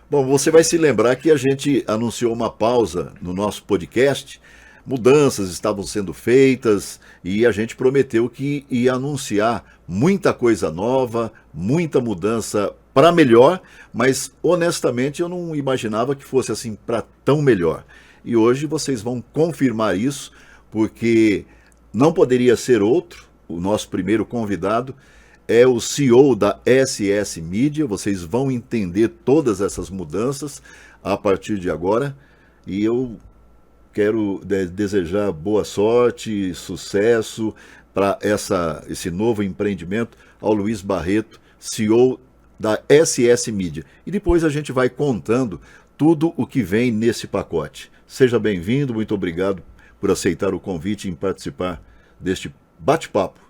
Bom, você vai se lembrar que a gente anunciou uma pausa no nosso podcast. Mudanças estavam sendo feitas e a gente prometeu que ia anunciar muita coisa nova, muita mudança para melhor, mas honestamente eu não imaginava que fosse assim para tão melhor. E hoje vocês vão confirmar isso, porque não poderia ser outro. O nosso primeiro convidado é o CEO da SS Media. Vocês vão entender todas essas mudanças a partir de agora. E eu quero desejar boa sorte, sucesso para esse novo empreendimento ao Luiz Barreto, CEO da SS Media. E depois a gente vai contando tudo o que vem nesse pacote. Seja bem-vindo, muito obrigado por aceitar o convite em participar deste bate-papo.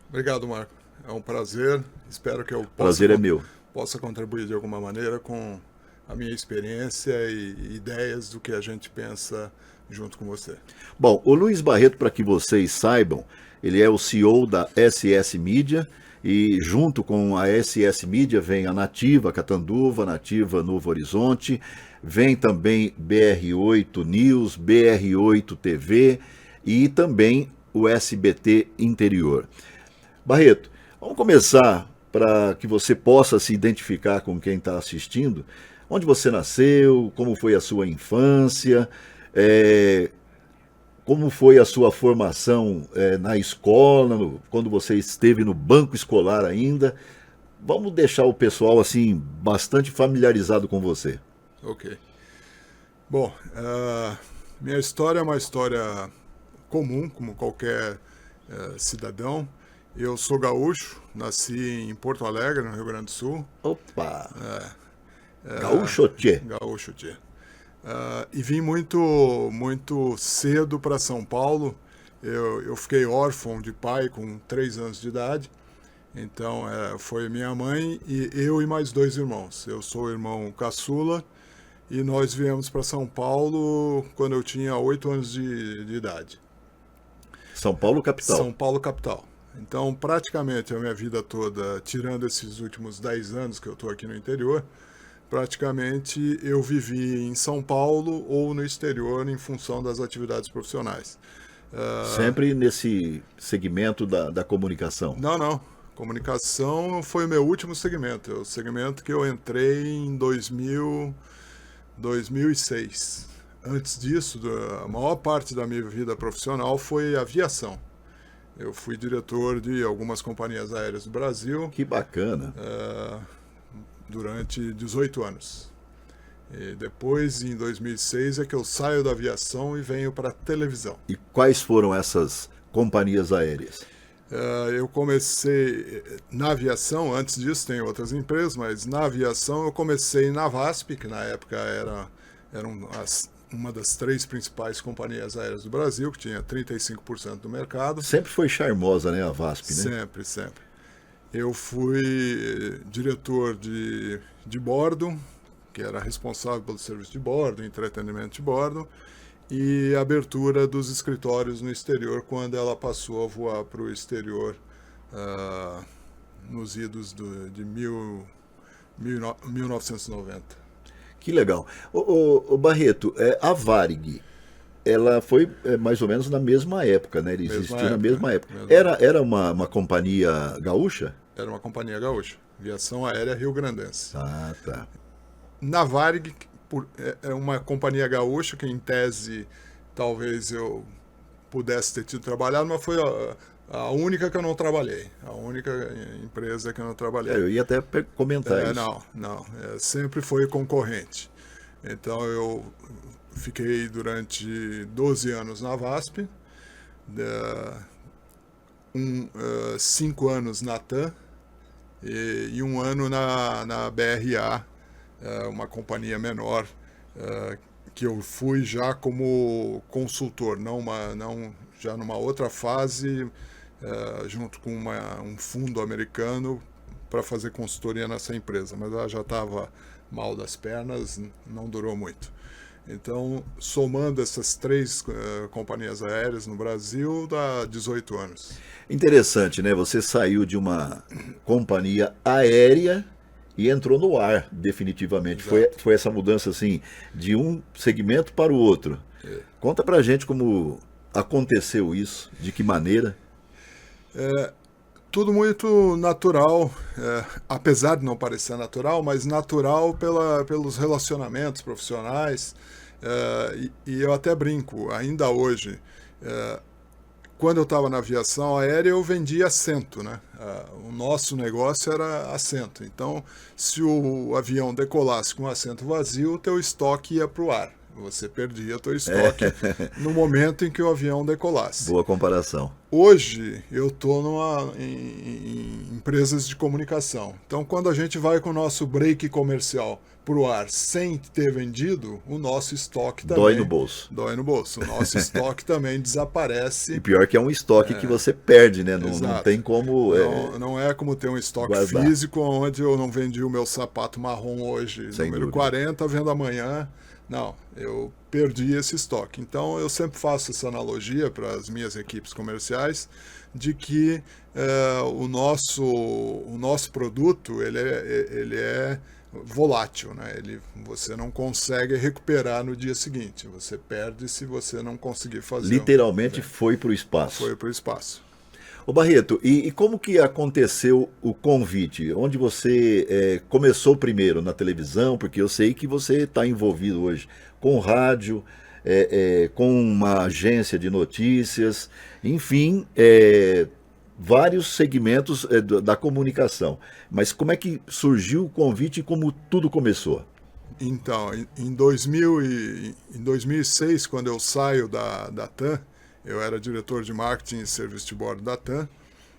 Obrigado, Marco. É um prazer. Espero que eu Prazer é meu. possa contribuir de alguma maneira com a minha experiência e ideias do que a gente pensa junto com você. Bom, o Luiz Barreto, para que vocês saibam, ele é o CEO da SS Media e junto com a SS Media vem a Nativa Catanduva, Nativa Novo Horizonte, vem também BR8 News, BR8 TV e também o SBT Interior. Barreto, vamos começar para que você possa se identificar com quem está assistindo. Onde você nasceu, como foi a sua infância, como foi a sua formação na escola, quando você esteve no banco escolar ainda. Vamos deixar o pessoal assim bastante familiarizado com você. Ok. Bom, minha história é uma história comum, como qualquer cidadão. Eu sou gaúcho, nasci em Porto Alegre, no Rio Grande do Sul. Opa! Gaúcho tchê. Gaúcho tchê. E vim muito cedo para São Paulo. Eu fiquei órfão de pai com 3 anos de idade. Então, foi minha mãe e eu e mais 2 irmãos. Eu sou o irmão caçula e nós viemos para São Paulo quando eu tinha 8 anos de idade. São Paulo, capital. São Paulo, capital. Então, praticamente a minha vida toda, tirando esses últimos 10 anos que eu estou aqui no interior, praticamente eu vivi em São Paulo ou no exterior em função das atividades profissionais. Sempre nesse segmento da comunicação? Não. Comunicação foi o meu último segmento. É o segmento que eu entrei em 2006. Antes disso, a maior parte da minha vida profissional foi aviação. Eu fui diretor de algumas companhias aéreas do Brasil. Que bacana. Durante 18 anos. E depois, em 2006, é que eu saio da aviação e venho para a televisão. E quais foram essas companhias aéreas? Eu comecei na aviação, antes disso tem outras empresas, mas na aviação eu comecei na VASP, que na época era uma das 3 principais companhias aéreas do Brasil, que tinha 35% do mercado. Sempre foi charmosa, né, a VASP, né? Sempre. Eu fui diretor de bordo, que era responsável pelo serviço de bordo, entretenimento de bordo, e abertura dos escritórios no exterior, quando ela passou a voar para o exterior nos idos de 1990. Que legal. O Barreto, a Varig, ela foi mais ou menos na mesma época, né? Ele existiu na mesma época. Era uma companhia gaúcha? Era uma companhia gaúcha, Aviação Aérea Rio-Grandense. Ah, tá. Na Varig, é uma companhia gaúcha que, em tese, talvez eu pudesse ter tido trabalhado, mas foi a única que eu não trabalhei. A única empresa que eu não trabalhei. Eu ia até comentar isso. Não. Sempre foi concorrente. Então, eu fiquei durante 12 anos na VASP, 5 anos na TAM e 1 ano na BRA, uma companhia menor, que eu fui já como consultor, já numa outra fase, junto com um fundo americano para fazer consultoria nessa empresa, mas ela já estava mal das pernas, não durou muito. Então, somando essas 3 companhias aéreas no Brasil, dá 18 anos. Interessante, né? Você saiu de uma companhia aérea e entrou no ar definitivamente. Exato. Foi essa mudança assim de um segmento para o outro. Conta pra gente como aconteceu isso, de que maneira. Tudo muito natural, apesar de não parecer natural, mas natural pelos relacionamentos profissionais. E eu até brinco, ainda hoje, quando eu estava na aviação aérea, eu vendia assento, né? O nosso negócio era assento. Então, se o avião decolasse com o assento vazio, o teu estoque ia para o ar. Você perdia teu estoque no momento em que o avião decolasse. Boa comparação. Hoje eu estou em empresas de comunicação. Então, quando a gente vai com o nosso break comercial para o ar sem ter vendido, o nosso estoque também... Dói no bolso. Dói no bolso. O nosso estoque também desaparece. E pior que é um estoque que você perde, né? Não tem como... Não é como ter um estoque guardar. físico onde eu não vendi o meu sapato marrom hoje, Sem número dúvida. 40, vendo amanhã. Não, eu perdi esse estoque. Então, eu sempre faço essa analogia para as minhas equipes comerciais de que o nosso produto ele é volátil, né? Você não consegue recuperar no dia seguinte. Você perde se você não conseguir fazer. Literalmente foi para o espaço. Foi para o espaço. Ô Barreto, e como que aconteceu o convite? Onde você começou primeiro na televisão? Porque eu sei que você está envolvido hoje com rádio, com uma agência de notícias, enfim, vários segmentos da comunicação. Mas como é que surgiu o convite e como tudo começou? Então, em 2006, quando eu saio da TAM, eu era diretor de marketing e serviço de bordo da TAM.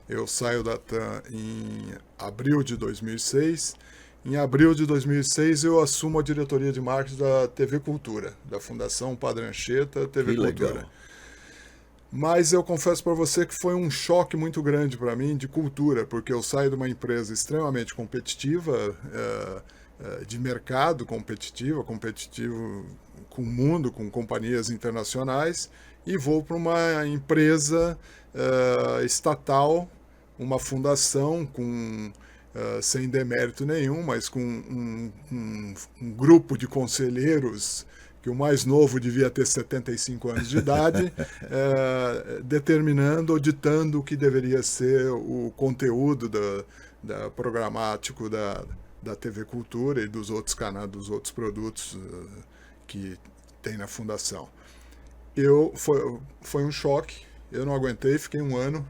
Eu saio da TAM em abril de 2006. Em abril de 2006, eu assumo a diretoria de marketing da TV Cultura, da Fundação Padre Anchieta TV Que Cultura. legal. Mas eu confesso para você que foi um choque muito grande para mim de cultura, porque eu saio de uma empresa extremamente competitiva, de mercado competitivo com o mundo, com companhias internacionais, e vou para uma empresa estatal, uma fundação sem demérito nenhum, mas com um grupo de conselheiros que o mais novo devia ter 75 anos de idade, determinando ou ditando o que deveria ser o conteúdo programático da TV Cultura e dos outros canais, dos outros produtos que tem na fundação. Foi um choque, eu não aguentei, fiquei um ano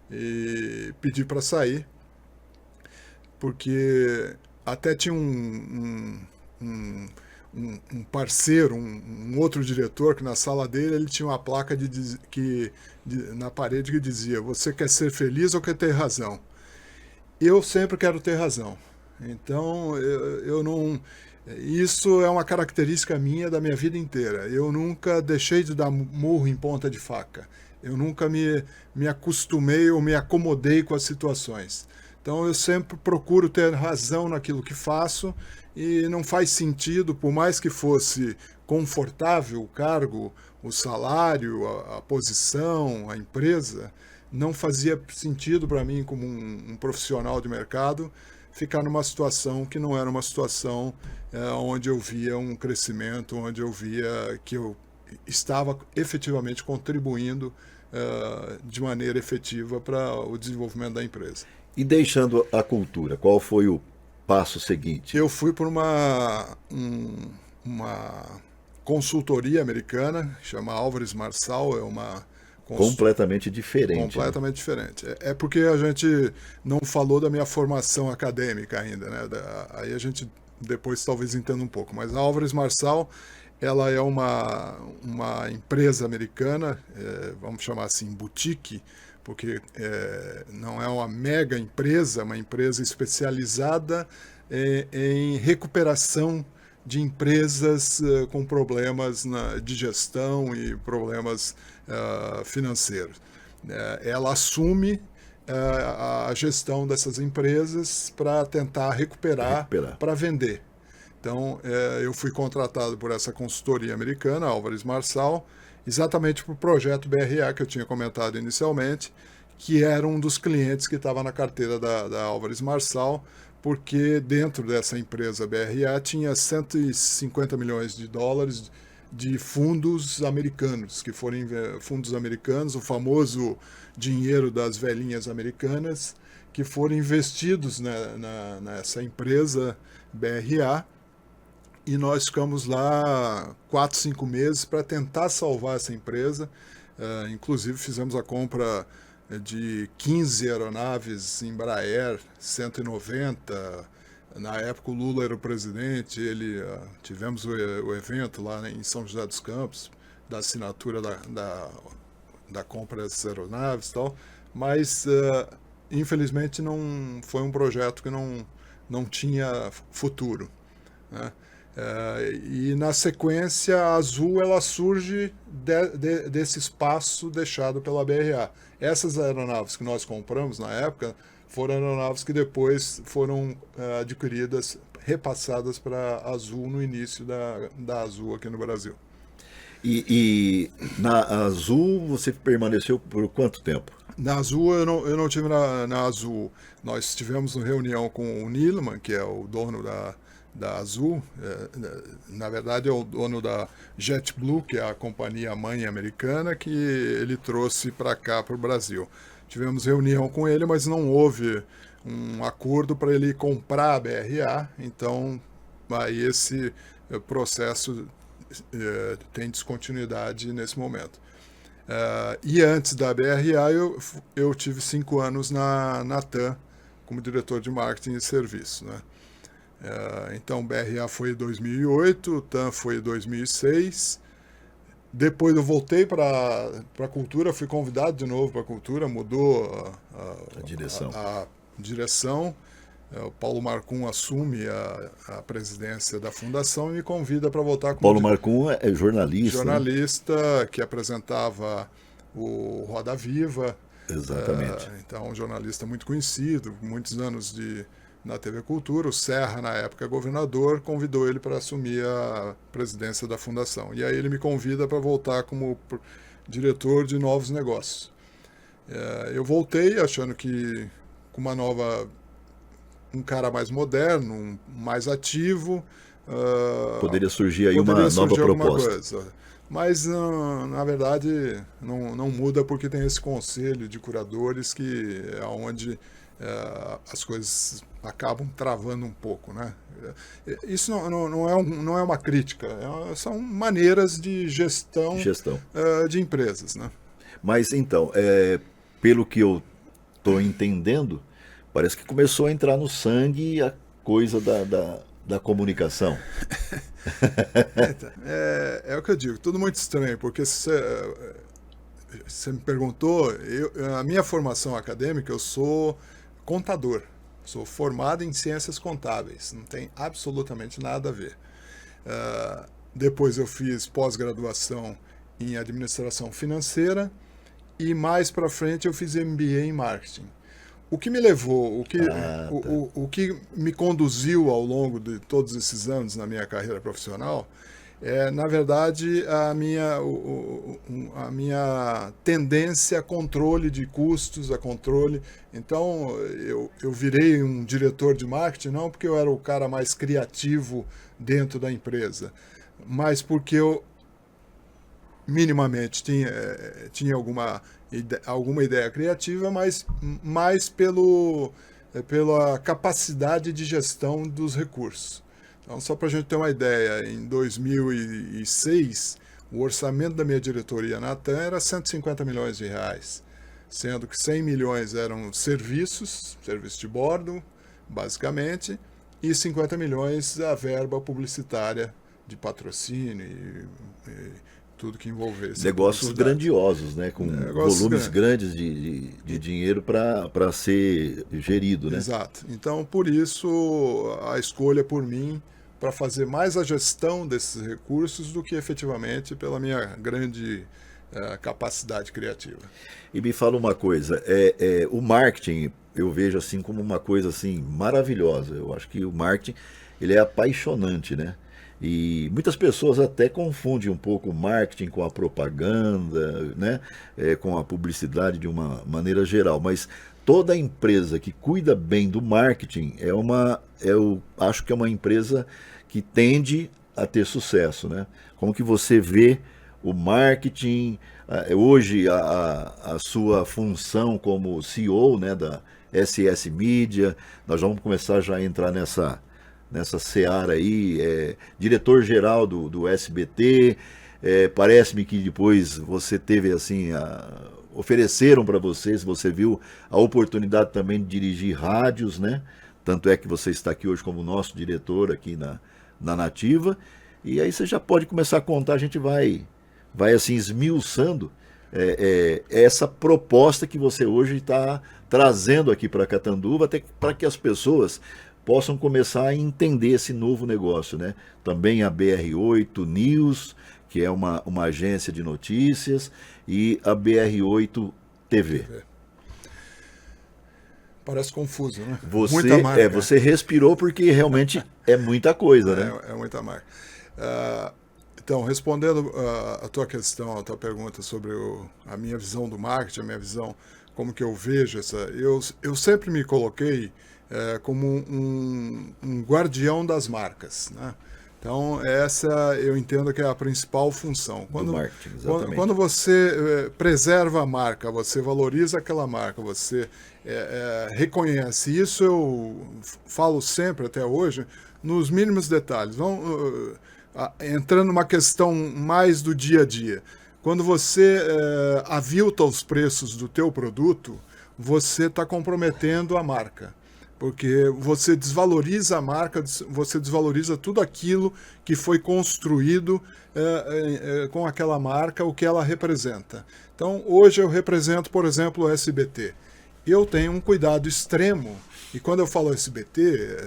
e pedi para sair, porque até tinha um parceiro, um outro diretor, que na sala dele ele tinha uma placa na parede que dizia: você quer ser feliz ou quer ter razão? Eu sempre quero ter razão. Então, eu não... Isso é uma característica minha da minha vida inteira. Eu nunca deixei de dar murro em ponta de faca. Eu nunca me acostumei ou me acomodei com as situações. Então, eu sempre procuro ter razão naquilo que faço e não faz sentido, por mais que fosse confortável o cargo, o salário, a posição, a empresa, não fazia sentido para mim, como um profissional de mercado, ficar numa situação que não era uma situação onde eu via um crescimento, onde eu via que eu estava efetivamente contribuindo de maneira efetiva para o desenvolvimento da empresa. E deixando a cultura, qual foi o passo seguinte? Eu fui por uma consultoria americana, chama Álvares Marçal, é uma... Completamente diferente. Completamente diferente. É porque a gente não falou da minha formação acadêmica ainda, né? Aí a gente depois talvez entenda um pouco. Mas a Álvares Marçal, ela é uma empresa americana, vamos chamar assim, boutique, porque não é uma mega empresa, uma empresa especializada em recuperação de empresas com problemas de gestão e problemas financeiros. Ela assume a gestão dessas empresas para tentar recuperar. Para vender. Então, eu fui contratado por essa consultoria americana, Álvares Marçal, exatamente para o projeto BRA que eu tinha comentado inicialmente, que era um dos clientes que estava na carteira da Álvares Marçal, porque dentro dessa empresa BRA tinha 150 milhões de dólares de fundos americanos, que foram fundos americanos, o famoso dinheiro das velhinhas americanas, que foram investidos nessa empresa BRA, e nós ficamos lá 4, 5 meses para tentar salvar essa empresa. Inclusive fizemos a compra de 15 aeronaves Embraer 190. Na época o Lula era o presidente, tivemos o evento lá em São José dos Campos, da assinatura da compra dessas aeronaves e tal, mas infelizmente não foi um projeto que não tinha futuro, né? E na sequência a Azul ela surge desse espaço deixado pela BRA. Essas aeronaves que nós compramos na época foram aeronaves que depois foram adquiridas, repassadas para a Azul no início da Azul aqui no Brasil. E na Azul você permaneceu por quanto tempo? Na Azul eu não tive na Azul. Nós tivemos uma reunião com o Neeleman, que é o dono da Azul, na verdade é o dono da JetBlue, que é a companhia mãe americana, que ele trouxe para cá, para o Brasil. Tivemos reunião com ele, mas não houve um acordo para ele comprar a BRA, então aí esse processo tem descontinuidade nesse momento. E antes da BRA eu tive 5 anos na TAM como diretor de marketing e serviço, né? Então, BRA foi em 2008, TAM foi em 2006. Depois eu voltei para a Cultura, fui convidado de novo para a Cultura, mudou A direção. A direção. O Paulo Marcum assume a presidência da fundação e me convida para voltar como Paulo Marcum é jornalista. Jornalista, né? Que apresentava o Roda Viva. Exatamente. Então, um jornalista muito conhecido, muitos anos na TV Cultura. O Serra, na época governador, convidou ele para assumir a presidência da fundação. E aí ele me convida para voltar como diretor de novos negócios. Eu voltei achando que com um cara mais moderno, mais ativo, poderia surgir aí uma nova proposta. Mas, na verdade, não muda, porque tem esse conselho de curadores que é onde as coisas acabam travando um pouco, né? Isso não é uma crítica, são maneiras de gestão de empresas, né? Mas, então, pelo que eu estou entendendo, parece que começou a entrar no sangue a coisa da comunicação. É o que eu digo, tudo muito estranho, porque você me perguntou, a minha formação acadêmica, eu sou contador, sou formado em ciências contábeis, não tem absolutamente nada a ver. Depois eu fiz pós-graduação em administração financeira e mais para frente eu fiz MBA em marketing. O que me levou, o que me conduziu ao longo de todos esses anos na minha carreira profissional na verdade, a minha tendência a controle de custos, a controle. Então, eu virei um diretor de marketing, não porque eu era o cara mais criativo dentro da empresa, mas porque eu minimamente tinha alguma ideia criativa, mas mais pela capacidade de gestão dos recursos. Então, só para a gente ter uma ideia, em 2006, o orçamento da minha diretoria na TAM era 150 milhões de reais, sendo que 100 milhões eram serviços de bordo, basicamente, e 50 milhões a verba publicitária de patrocínio e tudo que envolvesse. Negócios grandiosos, né? Com volumes grandes de dinheiro para ser gerido, né? Exato. Então, por isso, a escolha por mim para fazer mais a gestão desses recursos do que efetivamente pela minha grande capacidade criativa. E me fala uma coisa, o marketing eu vejo assim como uma coisa assim maravilhosa. Eu acho que o marketing ele é apaixonante, né? E muitas pessoas até confundem um pouco o marketing com a propaganda, né? Com a publicidade de uma maneira geral. Mas toda empresa que cuida bem do marketing eu acho que é uma empresa que tende a ter sucesso, né? Como que você vê o marketing, hoje a sua função como CEO, né, da SS Media, nós vamos começar já a entrar nessa seara aí, diretor-geral do SBT, parece-me que depois você teve assim, ofereceram para você, se você viu a oportunidade também de dirigir rádios, né? Tanto é que você está aqui hoje como nosso diretor aqui na Nativa, e aí você já pode começar a contar, a gente vai assim esmiuçando essa proposta que você hoje está trazendo aqui para Catanduva, até para que as pessoas possam começar a entender esse novo negócio, né? Também a BR8 News, que é uma agência de notícias, e a BR8 TV. Parece confuso, né? Muita marca. Você respirou porque realmente é muita coisa, né? É muita marca. Então, respondendo a tua questão, a tua pergunta sobre a minha visão do marketing, a minha visão, como que eu vejo eu sempre me coloquei como um guardião das marcas, né? Então, essa eu entendo que é a principal função. Do marketing, exatamente. Quando você preserva a marca, você valoriza aquela marca, você reconhece isso, eu falo sempre até hoje, nos mínimos detalhes. Entrando numa questão mais do dia a dia. Quando você avilta os preços do teu produto, você está comprometendo a marca. Porque você desvaloriza a marca, você desvaloriza tudo aquilo que foi construído com aquela marca, o que ela representa. Então, hoje eu represento, por exemplo, o SBT. Eu tenho um cuidado extremo, e quando eu falo SBT,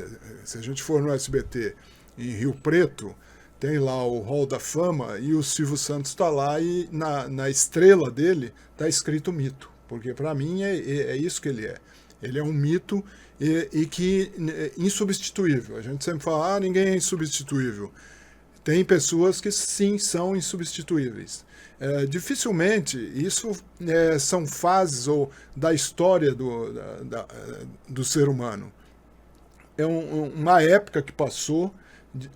se a gente for no SBT em Rio Preto, tem lá o Hall da Fama e o Silvio Santos está lá e na estrela dele está escrito mito, porque para mim é isso que ele é. Ele é um mito e que insubstituível. A gente sempre fala, ninguém é insubstituível. Tem pessoas que sim são insubstituíveis. Dificilmente, isso são fases da história do ser humano. É uma época que passou,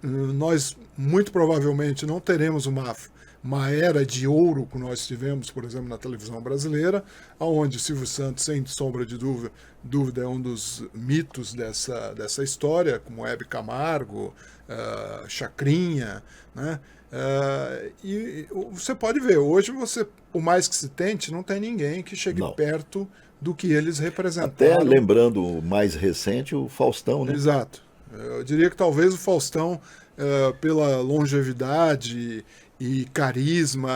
nós muito provavelmente não teremos uma era de ouro que nós tivemos, por exemplo, na televisão brasileira, onde Silvio Santos, sem sombra de dúvida, é um dos mitos dessa história, como Hebe Camargo, Chacrinha, né? E você pode ver, hoje por mais que se tente, não tem ninguém que chegue perto do que eles representaram. Até lembrando o mais recente, o Faustão, né? Exato. Eu diria que talvez o Faustão, pela longevidade e carisma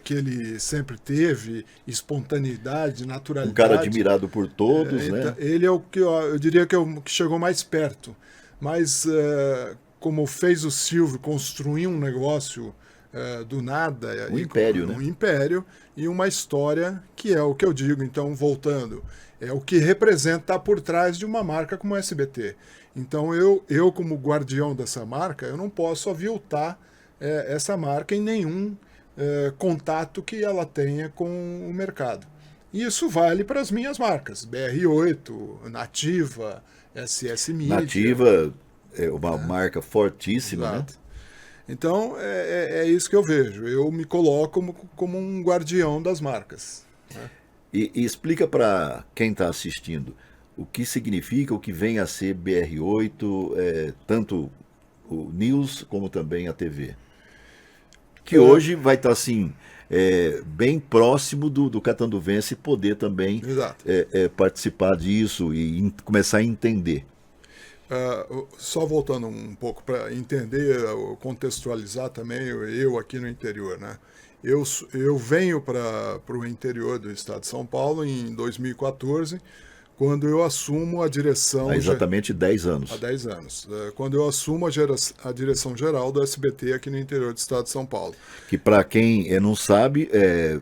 que ele sempre teve, espontaneidade, naturalidade. Um cara admirado por todos, né? Ele é o que eu diria que é o que chegou mais perto. Mas como fez o Silvio construir um negócio do nada. Um império, né? Um império e uma história que é o que eu digo, então, voltando, é o que representa por trás de uma marca como a SBT. Então, eu como guardião dessa marca, eu não posso aviltar essa marca em nenhum contato que ela tenha com o mercado. E isso vale para as minhas marcas, BR8, Nativa, SS Media. Nativa é uma marca fortíssima, Exato. Né? Então, é isso que eu vejo. Eu me coloco como um guardião das marcas. Né? E explica para quem está assistindo o que significa, o que vem a ser BR8, tanto o News como também a TV. Que hoje vai estar assim, bem próximo do catanduvense poder também participar disso e começar a entender. Só voltando um pouco para entender, contextualizar também eu aqui no interior, né? Eu venho para o interior do estado de São Paulo em 2014, quando eu assumo a direção... Há exatamente 10 anos. Há 10 anos. Quando eu assumo a direção geral do SBT aqui no interior do estado de São Paulo. Que para quem não sabe,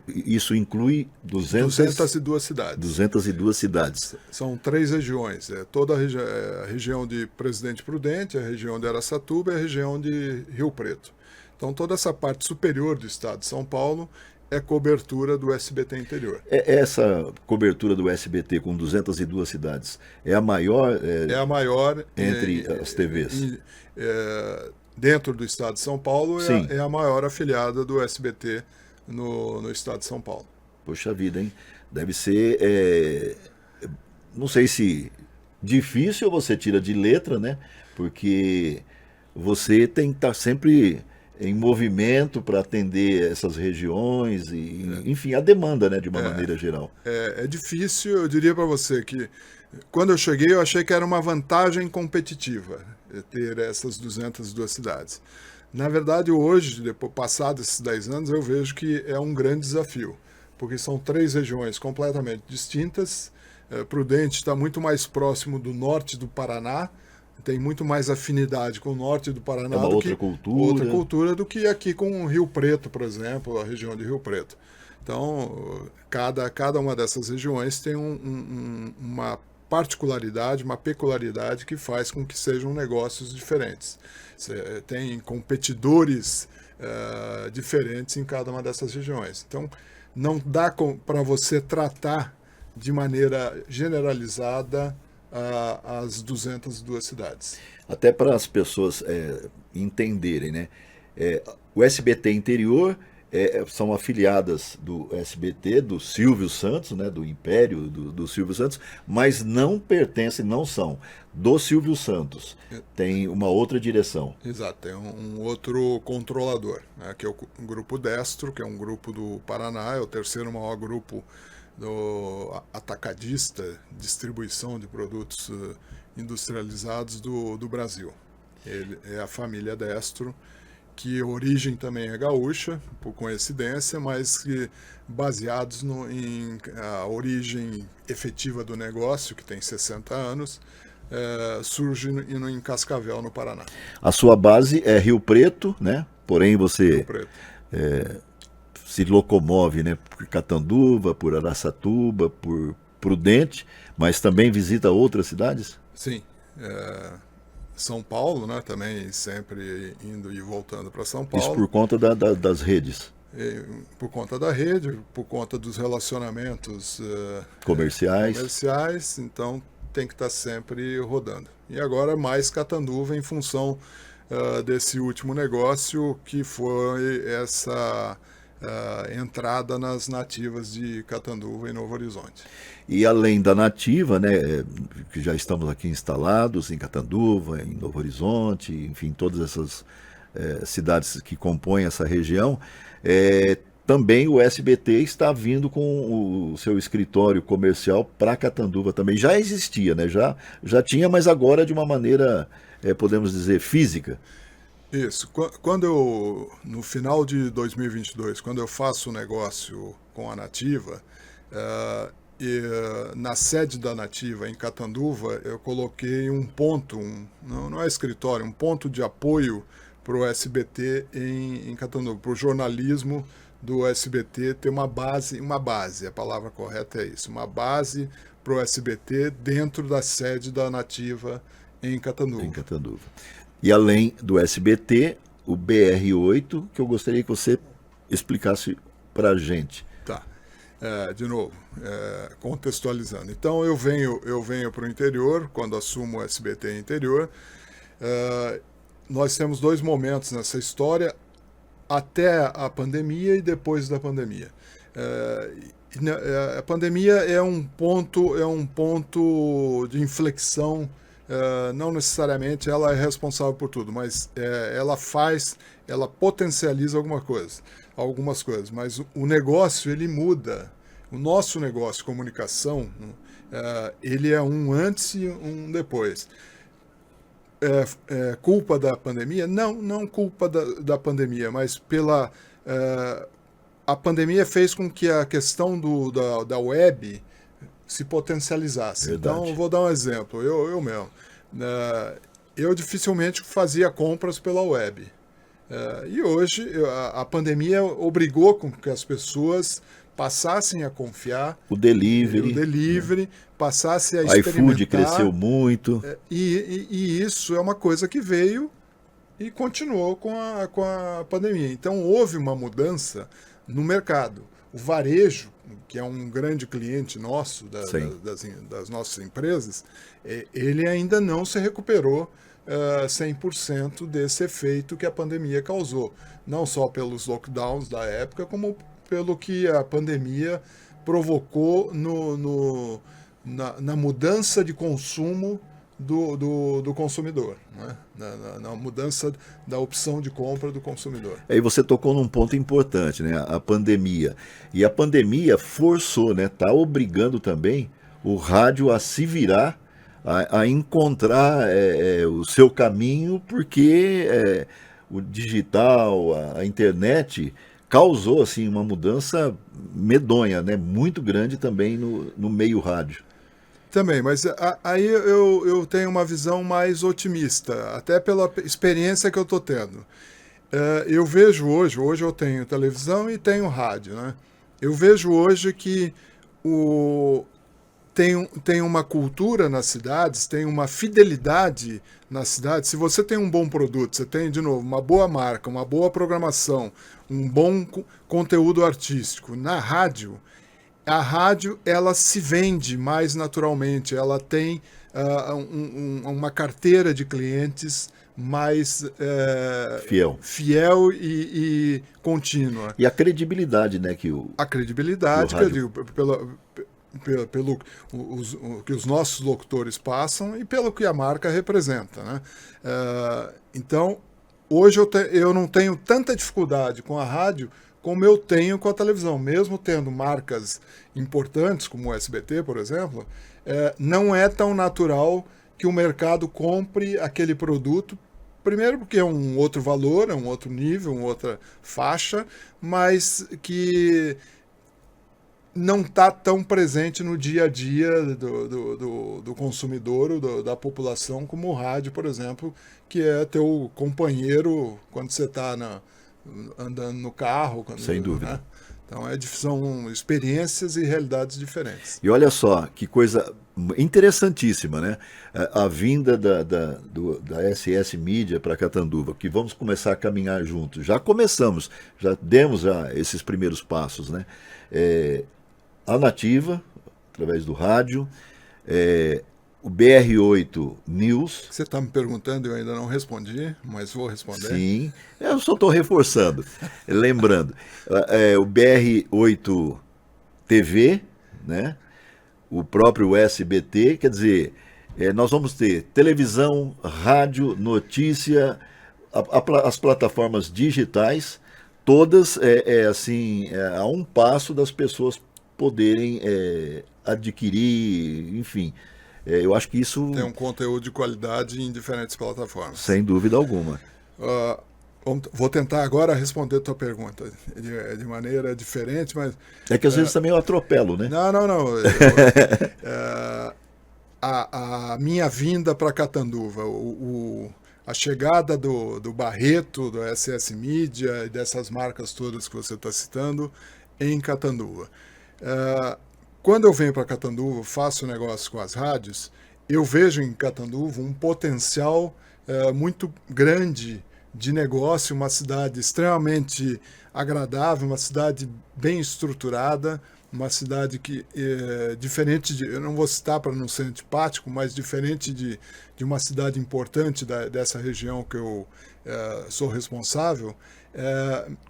isso inclui 202 cidades. 202 cidades. São 3 regiões. Toda a região de Presidente Prudente, a região de Araçatuba e a região de Rio Preto. Então toda essa parte superior do estado de São Paulo é cobertura do SBT interior. Essa cobertura do SBT com 202 cidades é a maior, é a maior entre as TVs? Dentro do estado de São Paulo, é a maior afiliada do SBT no estado de São Paulo. Poxa vida, hein? Deve ser, não sei se difícil ou você tira de letra, né? Porque você tem que estar sempre em movimento para atender essas regiões e, enfim, a demanda, né, de uma maneira geral. É difícil, eu diria para você que quando eu cheguei eu achei que era uma vantagem competitiva ter essas 202 cidades. Na verdade, hoje, depois passados esses 10 anos, eu vejo que é um grande desafio, porque são 3 regiões completamente distintas. Prudente está muito mais próximo do norte do Paraná, tem muito mais afinidade com o norte do Paraná outra cultura do que aqui com o Rio Preto, por exemplo, a região de Rio Preto. Então, cada uma dessas regiões tem uma particularidade, uma peculiaridade que faz com que sejam negócios diferentes. Você tem competidores diferentes em cada uma dessas regiões. Então, não dá para você tratar de maneira generalizada as 202 cidades. Até para as pessoas entenderem, né? O SBT interior são afiliadas do SBT, do Silvio Santos, né? Do Império do Silvio Santos, mas não pertencem, não são do Silvio Santos. Tem uma outra direção. Exato, tem um outro controlador, né? Que é o Grupo Destro, que é um grupo do Paraná, é o terceiro maior grupo do atacadista, distribuição de produtos industrializados do Brasil. Ele é a família Destro, que a origem também é gaúcha, por coincidência, mas que baseados em a origem efetiva do negócio, que tem 60 anos, surge em Cascavel, no Paraná. A sua base é Rio Preto, né? Porém você Rio Preto. Se locomove, né, por Catanduva, por Araçatuba, por Prudente, mas também visita outras cidades? Sim. São Paulo, né, também sempre indo e voltando para São Paulo. Isso por conta das redes? Por conta da rede, por conta dos relacionamentos comerciais, então tem que estar sempre rodando. E agora mais Catanduva em função desse último negócio, que foi essa entrada nas nativas de Catanduva e Novo Horizonte. E além da nativa, né, que já estamos aqui instalados em Catanduva, em Novo Horizonte, enfim, todas essas cidades que compõem essa região, também o SBT está vindo com o seu escritório comercial para Catanduva também. Já existia, né, já tinha, mas agora de uma maneira, podemos dizer, física. Isso. No final de 2022, quando eu faço o negócio com a Nativa, na sede da Nativa, em Catanduva, eu coloquei um ponto, não é escritório, um ponto de apoio para o SBT em Catanduva, para o jornalismo do SBT ter uma base, a palavra correta é isso, uma base para o SBT dentro da sede da Nativa em Catanduva. E além do SBT, o BR8, que eu gostaria que você explicasse para a gente. Tá. De novo, contextualizando. Então eu venho para o interior, quando assumo o SBT interior. Nós temos 2 momentos nessa história, até a pandemia e depois da pandemia. A pandemia é um ponto de inflexão. Não necessariamente ela é responsável por tudo, mas ela potencializa algumas coisas, mas o negócio ele muda. O nosso negócio de comunicação, ele é um antes e um depois. Culpa da pandemia? Não culpa da pandemia, mas a pandemia fez com que a questão da web se potencializasse. Verdade. Então, eu vou dar um exemplo. Eu mesmo. Eu dificilmente fazia compras pela web. E hoje a pandemia obrigou com que as pessoas passassem a confiar. O delivery, passassem a o experimentar. iFood cresceu muito. E isso é uma coisa que veio e continuou com a pandemia. Então houve uma mudança no mercado. O varejo, que é um grande cliente nosso, das nossas empresas, ele ainda não se recuperou 100% desse efeito que a pandemia causou. Não só pelos lockdowns da época, como pelo que a pandemia provocou na mudança de consumo do consumidor, né? na mudança da opção de compra do consumidor. Aí você tocou num ponto importante, né? A pandemia. E a pandemia forçou, né? Está obrigando também o rádio a se virar, a encontrar o seu caminho, porque o digital, a internet causou assim uma mudança medonha, né? Muito grande também no meio rádio. Também, mas aí eu tenho uma visão mais otimista, até pela experiência que eu estou tendo. Eu vejo hoje eu tenho televisão e tenho rádio, né? Eu vejo hoje que tem uma cultura nas cidades, tem uma fidelidade nas cidades. Se você tem um bom produto, você tem, de novo, uma boa marca, uma boa programação, um bom conteúdo artístico na rádio, a rádio ela se vende mais naturalmente, ela tem uma carteira de clientes mais fiel e contínua. E a credibilidade, né? A credibilidade, que eu digo, pelo que os nossos locutores passam e pelo que a marca representa, né? Então, hoje eu não tenho tanta dificuldade com a rádio como eu tenho com a televisão. Mesmo tendo marcas importantes, como o SBT, por exemplo, não é tão natural que o mercado compre aquele produto. Primeiro porque é um outro valor, é um outro nível, uma outra faixa, mas que não está tão presente no dia a dia do consumidor, da população, como o rádio, por exemplo, que é teu companheiro quando você está andando no carro. Sem dúvida. Né? Então são experiências e realidades diferentes. E olha só, que coisa interessantíssima, né? A vinda da SS Mídia para Catanduva, que vamos começar a caminhar juntos. Já começamos, já demos esses primeiros passos, né? A Nativa, através do rádio, o BR8 News. Você está me perguntando, eu ainda não respondi, mas vou responder. Sim, eu só estou reforçando, lembrando. O BR8 TV, né? O próprio SBT, quer dizer, nós vamos ter televisão, rádio, notícia, as plataformas digitais, todas a um passo das pessoas poderem adquirir, enfim. Eu acho que isso... Tem um conteúdo de qualidade em diferentes plataformas. Sem dúvida alguma. Vou tentar agora responder a tua pergunta de maneira diferente, mas... É que às vezes também eu atropelo, né? Não. A minha vinda para Catanduva, a chegada do Barreto, do SS Mídia e dessas marcas todas que você está citando em Catanduva. Quando eu venho para Catanduva, faço negócio com as rádios, eu vejo em Catanduva um potencial muito grande de negócio, uma cidade extremamente agradável, uma cidade bem estruturada, uma cidade que diferente eu não vou citar para não ser antipático, mas diferente de uma cidade importante dessa região que eu sou responsável,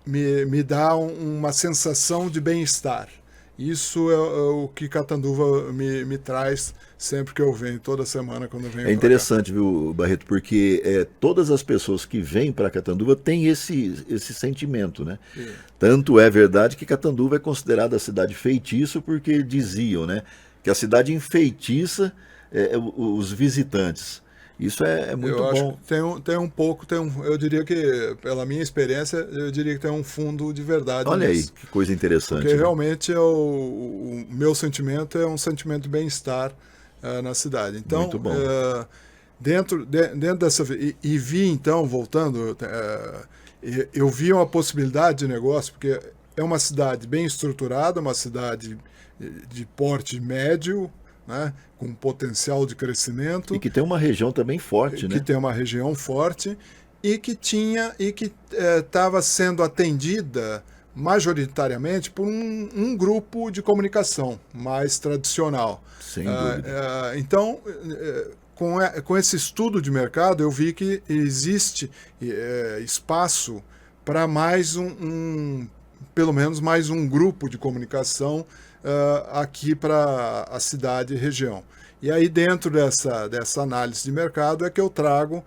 me dá uma sensação de bem-estar. Isso é o que Catanduva me traz sempre que eu venho, toda semana quando eu venho. É interessante, viu, Barreto, porque todas as pessoas que vêm para Catanduva têm esse sentimento, né? Sim. Tanto é verdade que Catanduva é considerada a cidade feitiço, porque diziam, né, que a cidade enfeitiça os visitantes. Isso é muito Eu acho bom. que tem um pouco, eu diria que, pela minha experiência, eu diria que tem um fundo de verdade Olha aí, nisso. que coisa Porque interessante, né? realmente o meu sentimento é um sentimento de bem-estar na cidade. Muito Então, bom. dentro dessa. E vi, então, voltando, eu vi uma possibilidade de negócio, porque é uma cidade bem estruturada, uma cidade de porte médio, né, com potencial de E crescimento, que tem uma região também forte, que né? tem uma região forte e que estava sendo atendida majoritariamente por um grupo de comunicação mais tradicional. Sem dúvida. Então, com esse estudo de mercado, eu vi que existe espaço para pelo menos mais um grupo de comunicação aqui para a cidade e região. E aí, dentro dessa análise de mercado, é que eu trago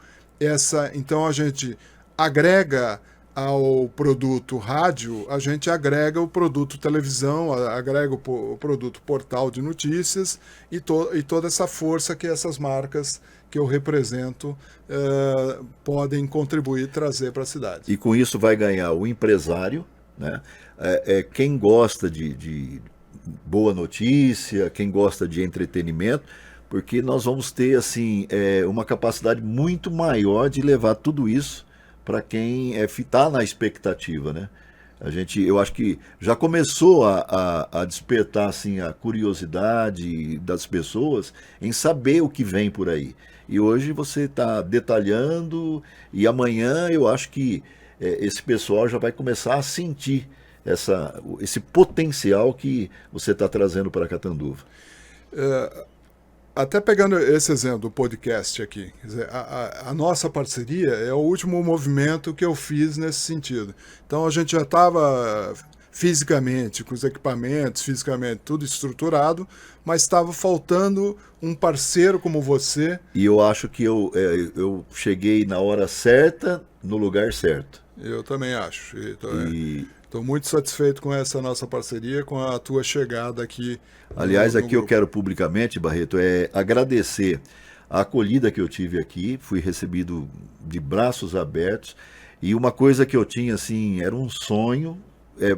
Então, a gente agrega ao produto rádio, a gente agrega o produto televisão, agrega o produto portal de notícias e toda essa força que essas marcas que eu represento podem contribuir e trazer para a cidade. E com isso vai ganhar o empresário, né? Quem gosta de boa notícia, quem gosta de entretenimento, porque nós vamos ter assim uma capacidade muito maior de levar tudo isso para quem está na expectativa, né? Eu acho que já começou a despertar assim a curiosidade das pessoas em saber o que vem por aí. E hoje você está detalhando e amanhã eu acho que esse pessoal já vai começar a sentir esse potencial que você está trazendo para Catanduva. Até pegando esse exemplo do podcast aqui, quer dizer, a nossa parceria é o último movimento que eu fiz nesse sentido. Então a gente já estava fisicamente, com os equipamentos, fisicamente tudo estruturado, mas estava faltando um parceiro como você. E eu acho que eu cheguei na hora certa, no lugar certo. Eu também acho. E, Estou muito satisfeito com essa nossa parceria, com a tua chegada aqui aliás, no aqui eu grupo. quero publicamente, Barreto, agradecer a acolhida que eu tive aqui. Fui recebido de braços abertos. E uma coisa que eu tinha, assim, era um sonho,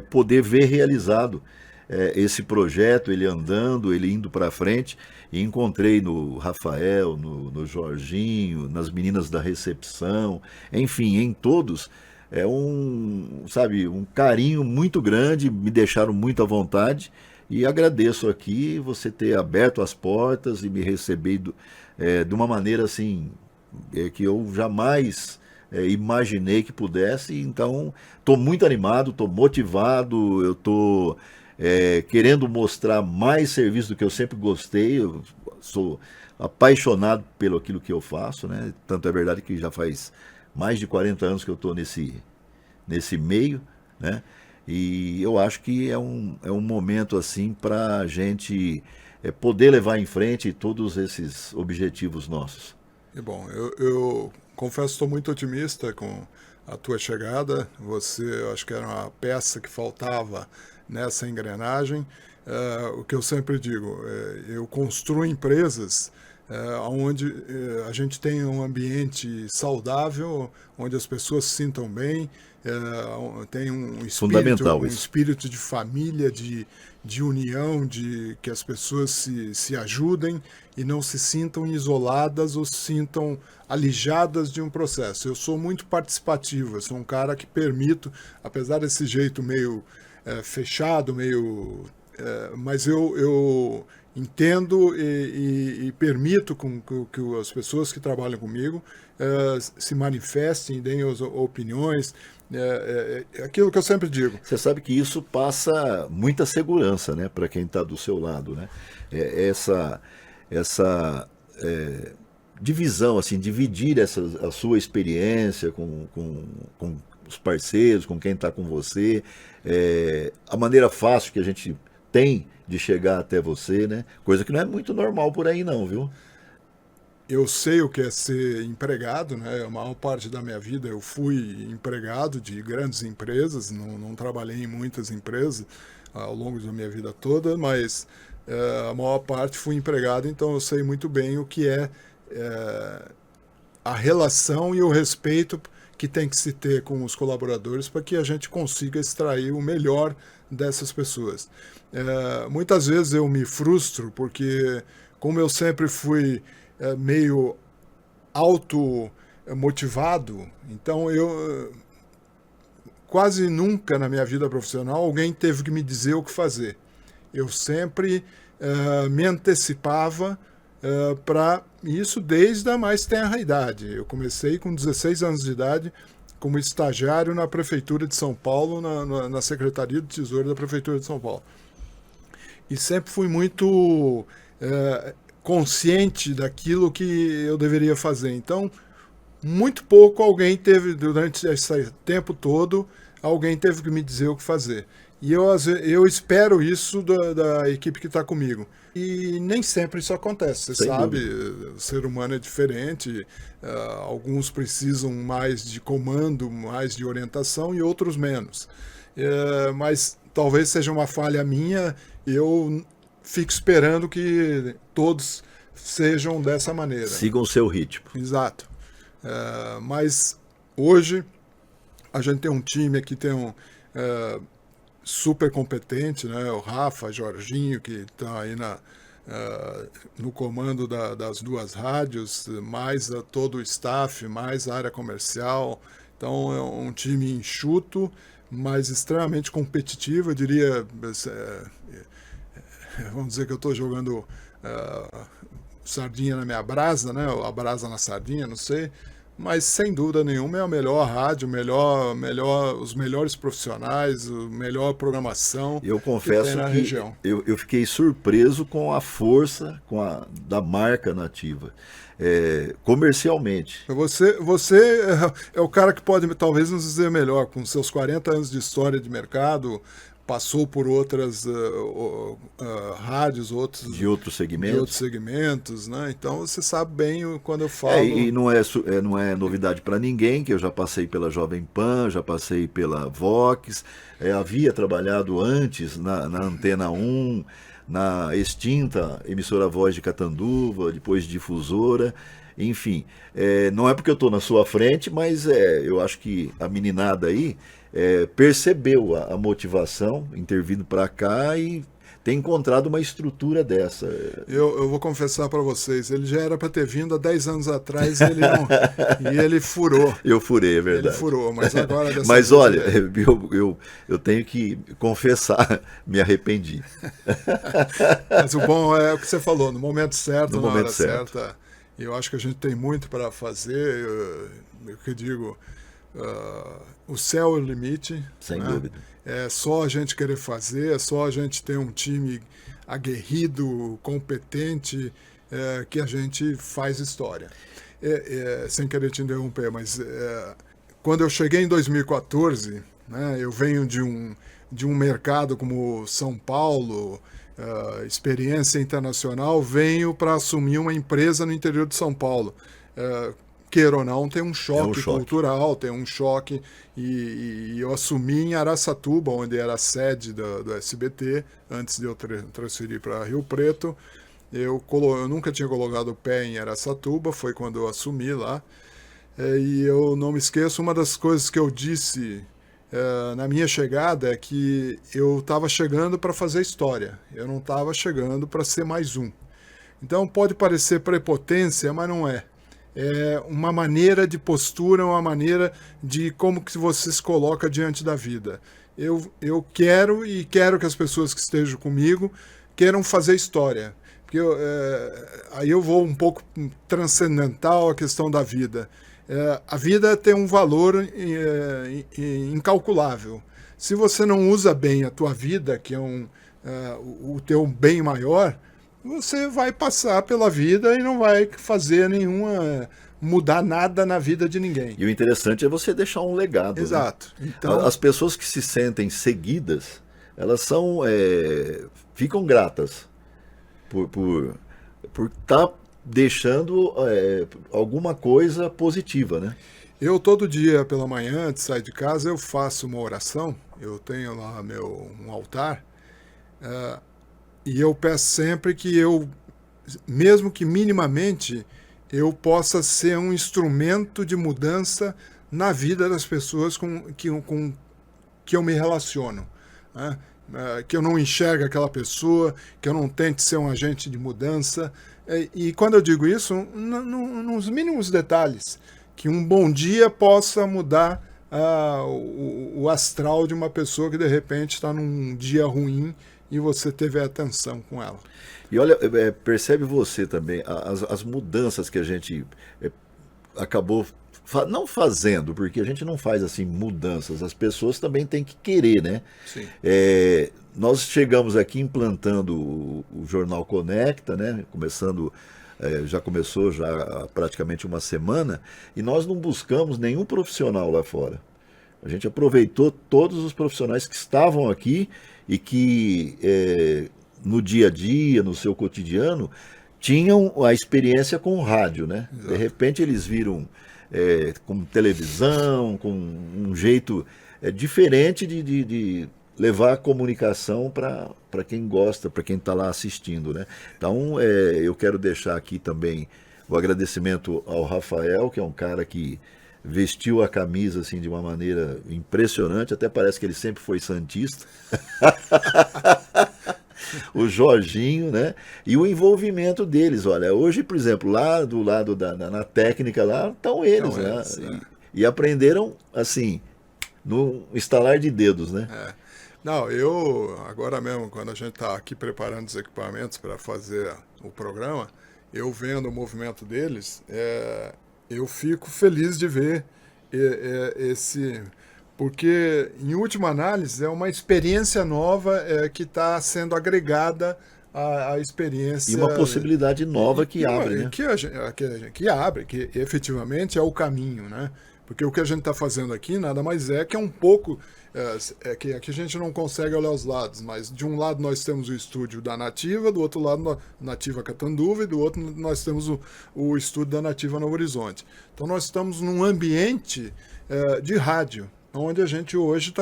poder ver realizado esse projeto, ele andando, ele indo para frente. E encontrei no Rafael, no Jorginho, nas meninas da recepção, enfim, em todos. Sabe, um carinho muito grande, me deixaram muito à vontade. E agradeço aqui você ter aberto as portas e me recebido de uma maneira assim que eu jamais imaginei que pudesse. Então, estou muito animado, estou motivado, eu estou querendo mostrar mais serviço do que eu sempre gostei. Eu sou apaixonado pelo aquilo que eu faço, né? Tanto é verdade que já faz mais de 40 anos que eu estou nesse meio, né? E eu acho que é um momento assim para a gente poder levar em frente todos esses objetivos nossos. E bom, eu confesso que estou muito otimista com a tua chegada. Você, eu acho que era uma peça que faltava nessa engrenagem. O que eu sempre digo, eu construo empresas onde a gente tem um ambiente saudável, onde as pessoas se sintam bem, tem Fundamental um isso. espírito de família, de união, de que as pessoas se ajudem e não se sintam isoladas ou se sintam alijadas de um processo. Eu sou muito participativo, eu sou um cara que permito, apesar desse jeito meio fechado, mas eu entendo e permito que as pessoas que trabalham comigo se manifestem, deem as opiniões. Aquilo que eu sempre digo. Você sabe que isso passa muita segurança, né, para quem está do seu lado, né? Essa divisão, assim, dividir a sua experiência com os parceiros, com quem está com você, a maneira fácil que a gente tem de chegar até você, né? Coisa que não é muito normal por aí não, viu? Eu sei o que é ser empregado, né? A maior parte da minha vida eu fui empregado de grandes empresas, não trabalhei em muitas empresas ao longo da minha vida toda, mas a maior parte fui empregado, então eu sei muito bem o que é a relação e o respeito que tem que se ter com os colaboradores para que a gente consiga extrair o melhor dessas pessoas. Muitas vezes eu me frustro porque, como eu sempre fui meio automotivado, então eu quase nunca na minha vida profissional alguém teve que me dizer o que fazer. Eu sempre me antecipava para isso desde a mais tenra idade. Eu comecei com 16 anos de idade como estagiário na Prefeitura de São Paulo, na Secretaria do Tesouro da Prefeitura de São Paulo. E sempre fui muito consciente daquilo que eu deveria fazer. Então, muito pouco alguém teve, durante esse tempo todo, alguém teve que me dizer o que fazer. E eu espero isso da equipe que está comigo. E nem sempre isso acontece, você sabe, o ser humano é diferente, alguns precisam mais de comando, mais de orientação e outros menos. Mas talvez seja uma falha minha, eu fico esperando que todos sejam dessa maneira. Sigam o seu ritmo. Exato. Mas hoje a gente tem um time aqui, tem super competente, né? O Rafa, Jorginho, que está aí no comando das duas rádios, mais todo o staff, mais a área comercial. Então é um time enxuto, mas extremamente competitivo. Eu diria, vamos dizer que eu estou jogando sardinha na minha brasa, né? Ou a brasa na sardinha, não sei. Mas, sem dúvida nenhuma, é a melhor rádio, os melhores profissionais, a melhor programação eu confesso que tem na região. Eu fiquei surpreso com a força da marca Nativa, comercialmente. Você é o cara que pode talvez nos dizer melhor, com seus 40 anos de história de mercado, passou por outras rádios, de outros segmentos, né? Então você sabe bem quando eu falo. E não é novidade para ninguém que eu já passei pela Jovem Pan, já passei pela Vox, havia trabalhado antes na Antena 1, na extinta emissora Voz de Catanduva, depois Difusora. Enfim, não é porque eu estou na sua frente, mas eu acho que a meninada aí percebeu a motivação, intervindo para cá e tem encontrado uma estrutura dessa. Eu vou confessar para vocês, ele já era para ter vindo há 10 anos atrás e ele furou. Eu furei, é verdade. Ele furou, mas agora... Mas olha, eu tenho que confessar, me arrependi. Mas o bom é o que você falou, no momento certo, na hora certa. Eu acho que a gente tem muito para fazer, eu que digo... o céu é o limite. Sem dúvida. É só a gente querer fazer, é só a gente ter um time aguerrido, competente, que a gente faz história. Sem querer te interromper, mas quando eu cheguei em 2014, né, eu venho de um mercado como São Paulo, experiência internacional, venho para assumir uma empresa no interior de São Paulo. Queira ou não, tem um choque cultural, tem um choque, e eu assumi em Araçatuba, onde era a sede do SBT, antes de eu transferir para Rio Preto. Eu nunca tinha colocado o pé em Araçatuba, foi quando eu assumi lá, e eu não me esqueço, uma das coisas que eu disse na minha chegada é que eu estava chegando para fazer história, eu não estava chegando para ser mais um. Então pode parecer prepotência, mas não é. É uma maneira de postura, uma maneira de como que você se coloca diante da vida. Eu quero que as pessoas que estejam comigo queiram fazer história. Porque aí eu vou um pouco transcendental a questão da vida. A vida tem um valor incalculável. Se você não usa bem a tua vida, que é o teu bem maior, você vai passar pela vida e não vai fazer mudar nada na vida de ninguém. E o interessante é você deixar um legado. Exato. Né? Então, as pessoas que se sentem seguidas, elas ficam gratas por estar deixando alguma coisa positiva, né? Eu todo dia pela manhã, antes de sair de casa, eu faço uma oração. Eu tenho lá um altar. E eu peço sempre que mesmo que minimamente, eu possa ser um instrumento de mudança na vida das pessoas com que eu me relaciono, né? Que eu não enxergue aquela pessoa, que eu não tente ser um agente de mudança. E quando eu digo isso, nos mínimos detalhes, que um bom dia possa mudar o astral de uma pessoa que de repente está num dia ruim e você teve atenção com ela. E olha, percebe você também as mudanças que a gente acabou não fazendo, porque a gente não faz assim mudanças, as pessoas também têm que querer, né? Sim. Nós chegamos aqui implantando o Jornal Conecta, né? Já começou já há praticamente uma semana, e nós não buscamos nenhum profissional lá fora. A gente aproveitou todos os profissionais que estavam aqui e que no dia a dia, no seu cotidiano, tinham a experiência com o rádio, né? Exato. De repente eles viram com televisão, com um jeito diferente de levar a comunicação para quem gosta, para quem está lá assistindo, né? Então, eu quero deixar aqui também o agradecimento ao Rafael, que é um cara que vestiu a camisa assim de uma maneira impressionante, até parece que ele sempre foi santista. O Jorginho, né? E o envolvimento deles, olha, hoje, por exemplo, lá do lado na técnica lá, estão eles, né? E aprenderam assim, no estalar de dedos, né? Não, eu, agora mesmo, quando a gente está aqui preparando os equipamentos para fazer o programa, eu vendo o movimento deles, eu fico feliz de ver esse... Porque, em última análise, é uma experiência nova que está sendo agregada à experiência... E uma possibilidade nova que abre, né? Que abre, que efetivamente é o caminho, né? Porque o que a gente está fazendo aqui nada mais que é um pouco... que aqui a gente não consegue olhar os lados, mas de um lado nós temos o estúdio da Nativa, do outro lado Nativa Catanduva e do outro nós temos o estúdio da Nativa Novo Horizonte. Então nós estamos num ambiente de rádio, onde a gente hoje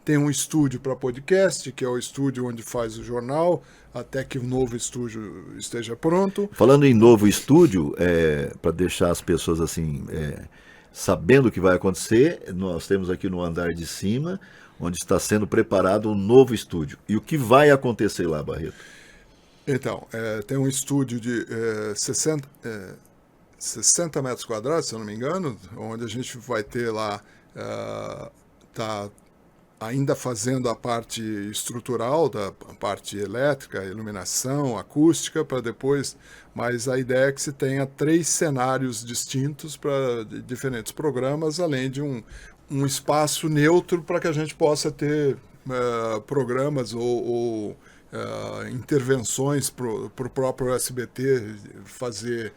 tem um estúdio para podcast, que é o estúdio onde faz o jornal, até que o novo estúdio esteja pronto. Falando em novo estúdio, para deixar as pessoas assim... sabendo o que vai acontecer, nós temos aqui no andar de cima, onde está sendo preparado um novo estúdio. E o que vai acontecer lá, Barreto? Então, tem um estúdio de 60 metros quadrados, se eu não me engano, onde a gente vai ter lá, tá ainda fazendo a parte estrutural, da parte elétrica, iluminação, acústica, para depois... Mas a ideia é que se tenha 3 cenários distintos para diferentes programas, além de um espaço neutro para que a gente possa ter programas ou intervenções para o próprio SBT, fazer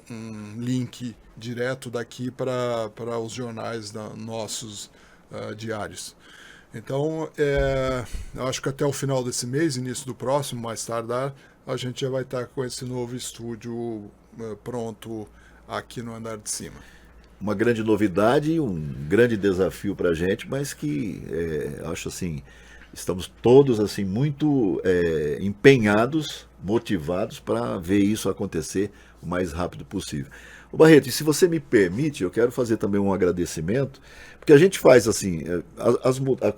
um link direto daqui para os jornais nossos diários. Então, eu acho que até o final desse mês, início do próximo, mais tardar, a gente já vai estar com esse novo estúdio pronto aqui no andar de cima. Uma grande novidade, um grande desafio para a gente, mas que acho assim, estamos todos assim muito empenhados, motivados para ver isso acontecer o mais rápido possível. Ô Barreto, e se você me permite, eu quero fazer também um agradecimento, porque a gente faz assim,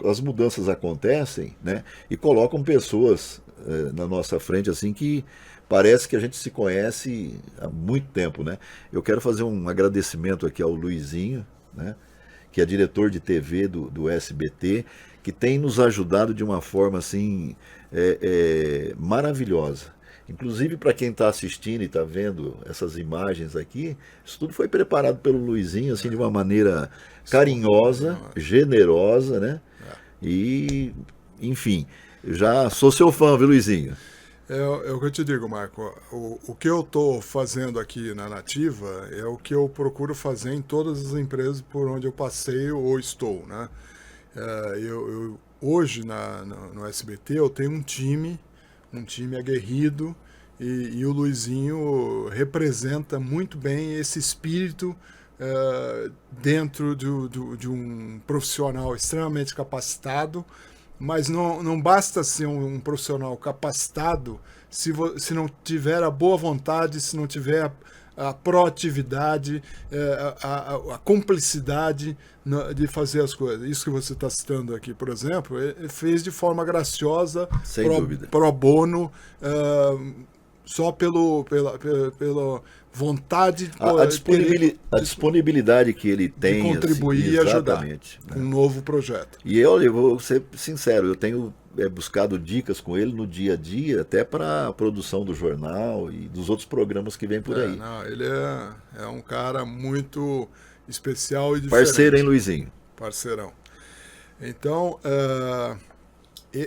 as mudanças acontecem, né, e colocam pessoas na nossa frente assim que parece que a gente se conhece há muito tempo, né? Eu quero fazer um agradecimento aqui ao Luizinho, né, que é diretor de TV do SBT, que tem nos ajudado de uma forma assim maravilhosa. Inclusive, para quem está assistindo e está vendo essas imagens aqui, isso tudo foi preparado pelo Luizinho assim, de uma maneira carinhosa, generosa, né? E, enfim, eu já sou seu fã, viu, Luizinho? É o que eu te digo, Marco. O que eu estou fazendo aqui na Nativa é o que eu procuro fazer em todas as empresas por onde eu passei ou estou, né? Hoje, no SBT, eu tenho um time aguerrido, e o Luizinho representa muito bem esse espírito dentro de um profissional extremamente capacitado, mas não basta ser um profissional capacitado se não tiver a boa vontade, se não tiver a proatividade, a cumplicidade de fazer as coisas. Isso que você está citando aqui, por exemplo, ele fez de forma graciosa, Sem dúvida. pro bono, só pela vontade A disponibilidade que ele tem de contribuir assim, e ajudar com um novo projeto. E eu vou ser sincero, eu tenho buscado dicas com ele no dia a dia, até para a produção do jornal e dos outros programas que vem por aí. Não, ele é um cara muito especial e diferente. Parceiro, hein, Luizinho? Parceirão. Então,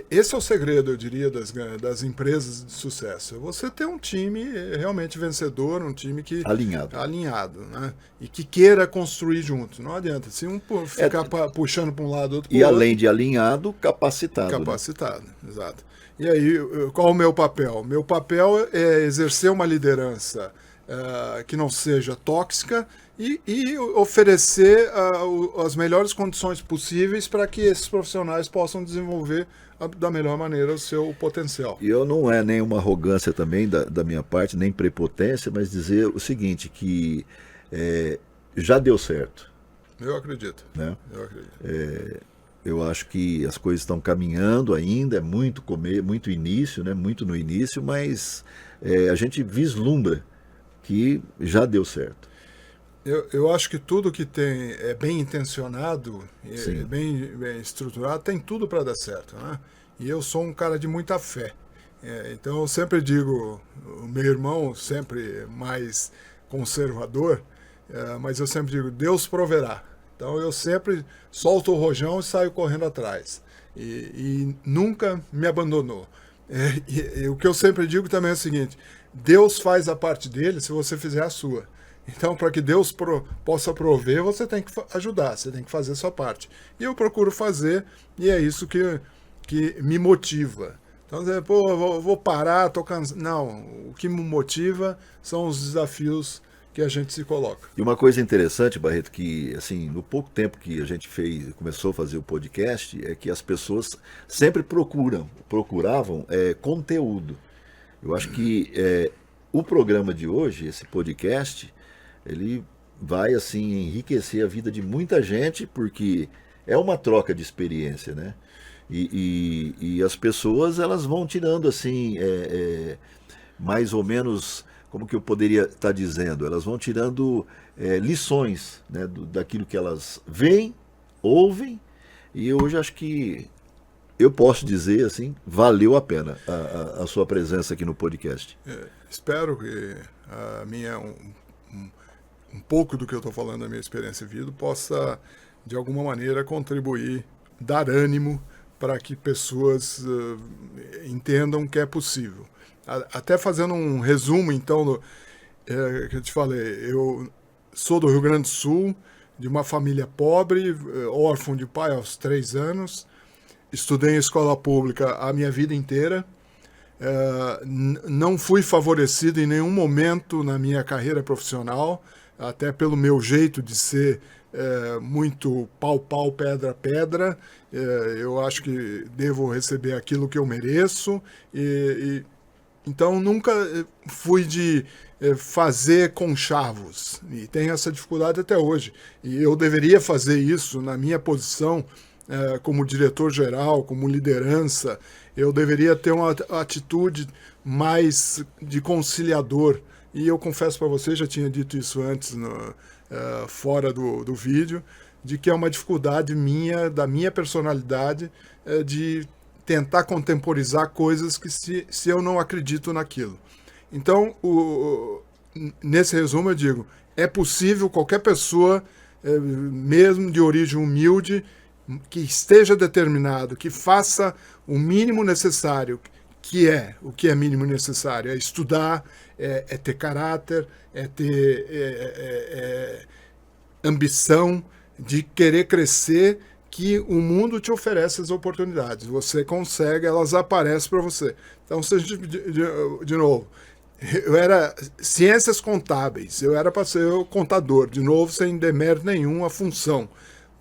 esse é o segredo, eu diria, das empresas de sucesso. Você ter um time realmente vencedor, um time que alinhado, né? E que queira construir junto. Não adianta. Se um ficar puxando para um lado, outro para o outro. E além de alinhado, capacitado. Capacitado, né? Exato. E aí, qual o meu papel? Meu papel é exercer uma liderança que não seja tóxica e oferecer as melhores condições possíveis para que esses profissionais possam desenvolver da melhor maneira o seu potencial. E eu não é nenhuma arrogância também da minha parte, nem prepotência, mas dizer o seguinte, que já deu certo. Eu acredito. Né? Eu acredito. Eu acho que as coisas estão caminhando ainda, é muito início, né? Muito no início, mas a gente vislumbra que já deu certo. Eu acho que tudo que é bem intencionado, bem estruturado, tem tudo para dar certo, né? E eu sou um cara de muita fé. Então eu sempre digo, o meu irmão sempre mais conservador, mas eu sempre digo, Deus proverá. Então eu sempre solto o rojão e saio correndo atrás. E nunca me abandonou. E o que eu sempre digo também é o seguinte, Deus faz a parte dele se você fizer a sua. Então, para que Deus possa prover, você tem que ajudar, você tem que fazer a sua parte. E eu procuro fazer, e é isso que me motiva. Então, vou parar, tô cansado. Não, o que me motiva são os desafios que a gente se coloca. E uma coisa interessante, Barreto, que assim, no pouco tempo que a gente começou a fazer o podcast, é que as pessoas sempre procuravam conteúdo. Eu acho que o programa de hoje, esse podcast, ele vai assim enriquecer a vida de muita gente, porque é uma troca de experiência, né? E as pessoas, elas vão tirando assim, mais ou menos, como que eu poderia estar dizendo? Elas vão tirando lições, né, daquilo que elas veem, ouvem, e hoje acho que eu posso dizer assim, valeu a pena a sua presença aqui no podcast. Espero que a minha um pouco do que eu estou falando da minha experiência de vida possa, de alguma maneira, contribuir, dar ânimo para que pessoas entendam que é possível. Até fazendo um resumo, então, que eu te falei, eu sou do Rio Grande do Sul, de uma família pobre, órfão de pai aos 3 anos, estudei em escola pública a minha vida inteira, não fui favorecido em nenhum momento na minha carreira profissional, até pelo meu jeito de ser muito pau, pedra. Eu acho que devo receber aquilo que eu mereço. Então, nunca fui de fazer conchavos. E tenho essa dificuldade até hoje. E eu deveria fazer isso na minha posição como diretor-geral, como liderança. Eu deveria ter uma atitude mais de conciliador. E eu confesso para você, já tinha dito isso antes, fora do vídeo, de que é uma dificuldade minha, da minha personalidade, de tentar contemporizar coisas que se eu não acredito naquilo. Então, nesse resumo eu digo, é possível qualquer pessoa, mesmo de origem humilde, que esteja determinado, que faça o mínimo necessário, o que é mínimo necessário? É estudar, é ter caráter, é ter ambição de querer crescer, que o mundo te oferece as oportunidades. Você consegue, elas aparecem para você. Então, de novo, eu era ciências contábeis, eu era para ser contador, de novo, sem demérito nenhum a função.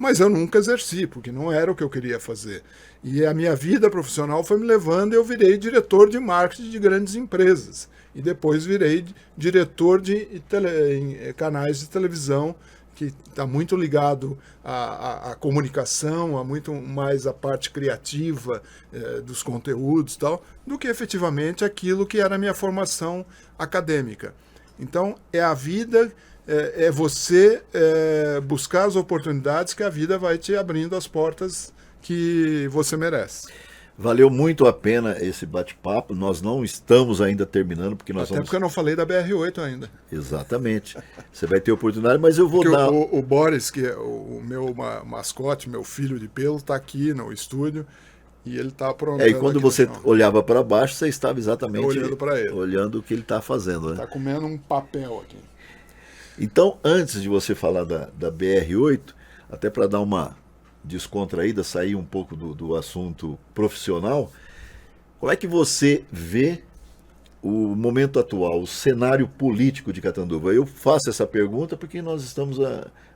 mas eu nunca exerci, porque não era o que eu queria fazer. E a minha vida profissional foi me levando, eu virei diretor de marketing de grandes empresas. E depois virei diretor de canais de televisão, que está muito ligado à comunicação, a muito mais a parte criativa dos conteúdos e tal, do que efetivamente aquilo que era a minha formação acadêmica. Então, é a vida, é você buscar as oportunidades que a vida vai te abrindo as portas que você merece. Valeu muito a pena esse bate-papo. Nós não estamos ainda terminando, porque nós porque eu não falei da BR-8 ainda. Exatamente. Você vai ter oportunidade, mas eu vou dar... O Boris, que é o meu mascote, meu filho de pelo, está aqui no estúdio e ele está aprontando. E quando você olhava para baixo, você estava exatamente olhando para ele. Olhando o que ele está fazendo. Né? Está comendo um papel aqui. Então, antes de você falar da BR-8, até para dar uma descontraída, sair um pouco do assunto profissional, como é que você vê o momento atual, o cenário político de Catanduva? Eu faço essa pergunta porque nós estamos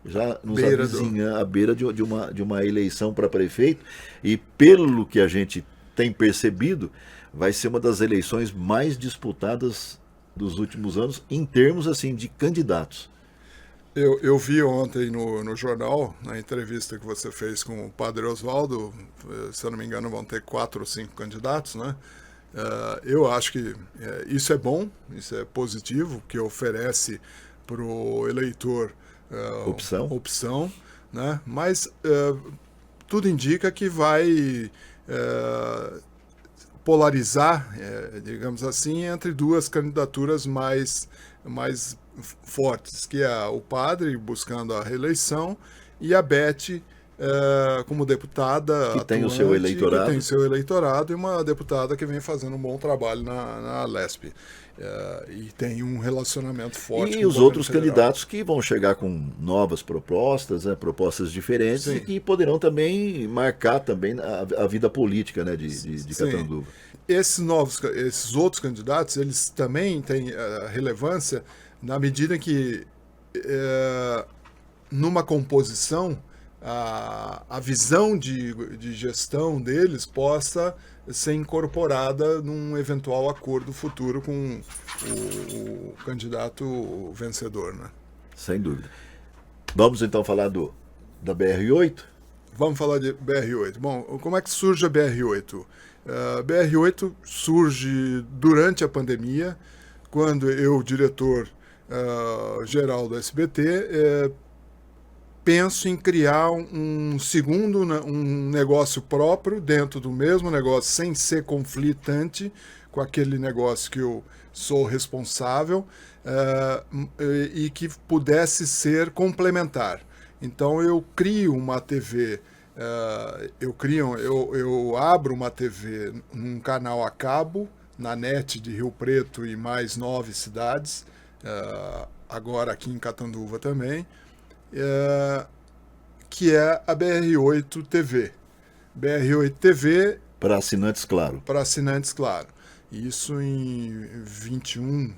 já nos avizinhando à beira de uma eleição para prefeito, e pelo que a gente tem percebido, vai ser uma das eleições mais disputadas dos últimos anos em termos assim de candidatos. Eu vi ontem no jornal, na entrevista que você fez com o Padre Oswaldo, se eu não me engano vão ter 4 ou 5 candidatos, né? Eu acho que isso é bom, isso é positivo, que oferece para o eleitor opção, né? Mas tudo indica que vai polarizar, digamos assim, entre duas candidaturas mais fortes, que é o padre buscando a reeleição e a Beth como deputada que atuante, tem o seu eleitorado. Que tem seu eleitorado, e uma deputada que vem fazendo um bom trabalho na LESP. E tem um relacionamento forte. E os outros candidatos que vão chegar com novas propostas, propostas diferentes. Sim. E poderão também marcar também a vida política, né, de Catanduva. Esses outros candidatos, eles também têm relevância na medida que numa composição a visão de gestão deles possa ser incorporada num eventual acordo futuro com o candidato vencedor, né? Sem dúvida. Vamos então falar da BR-8? Vamos falar de BR-8. Bom, como é que surge a BR-8? A BR-8 surge durante a pandemia, quando eu, diretor geral do SBT, penso em criar um negócio próprio dentro do mesmo negócio, sem ser conflitante com aquele negócio que eu sou responsável, e que pudesse ser complementar. Então eu crio uma TV, eu abro uma TV num canal a cabo, na NET de Rio Preto e mais 9 cidades, agora aqui em Catanduva também, que é a BR-8 TV. BR-8 TV... Para assinantes, claro. Para assinantes, claro. Isso em 21,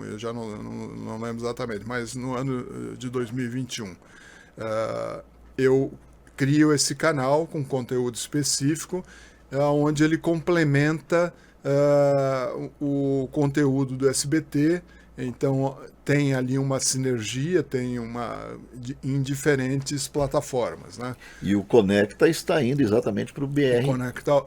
eu já não lembro exatamente, mas no ano de 2021. Eu crio esse canal com conteúdo específico, onde ele complementa o conteúdo do SBT. Então tem ali uma sinergia, em diferentes plataformas, né? E o Conecta está indo exatamente para o BR.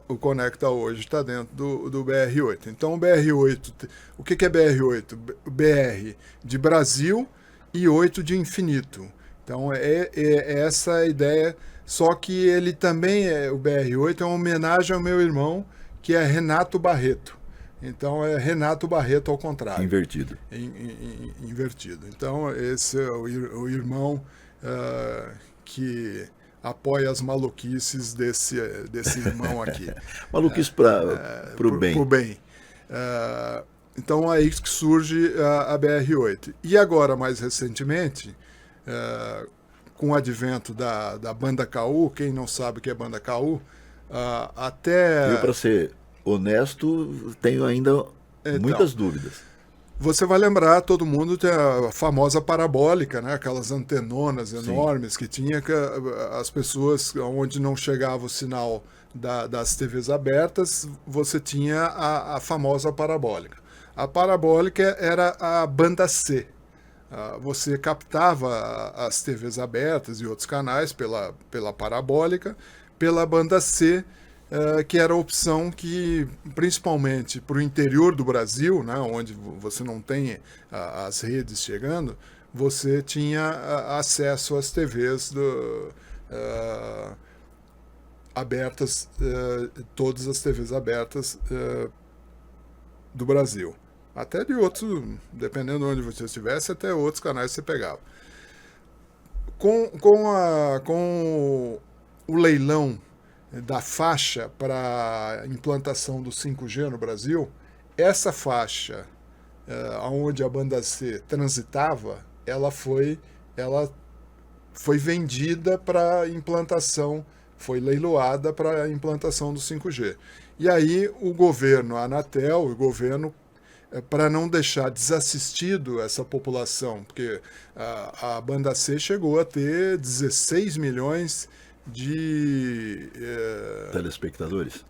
O Conecta hoje está dentro do BR-8. Então o BR-8, o que é BR-8? BR de Brasil e 8 de infinito. Então é essa a ideia, só que ele também o BR-8 é uma homenagem ao meu irmão, que é Renato Barreto. Então é Renato Barreto ao contrário. Invertido. Invertido. Então esse é o irmão que apoia as maluquices desse irmão aqui. Maluquice para o bem. Para o bem. Então é isso que surge a BR-8. E agora, mais recentemente, com o advento da Banda KU, quem não sabe o que é Banda KU, até... Eu, para ser honesto, tenho ainda muitas dúvidas. Você vai lembrar, todo mundo tem a famosa parabólica, né? Aquelas antenonas enormes que tinha, que as pessoas, onde não chegava o sinal das TVs abertas, você tinha a famosa parabólica. A parabólica era a banda C. Você captava as TVs abertas e outros canais pela parabólica, pela banda C, que era a opção que, principalmente para o interior do Brasil, né, onde você não tem as redes chegando, você tinha acesso às TVs abertas, todas as TVs abertas do Brasil. Até de outros, dependendo de onde você estivesse, até outros canais você pegava. Com o leilão da faixa para implantação do 5G no Brasil, essa faixa, onde a banda C transitava, ela foi vendida para implantação, foi leiloada para a implantação do 5G. E aí o governo, a Anatel, o governo, para não deixar desassistido essa população, porque a banda C chegou a ter 16 milhões de telespectadores.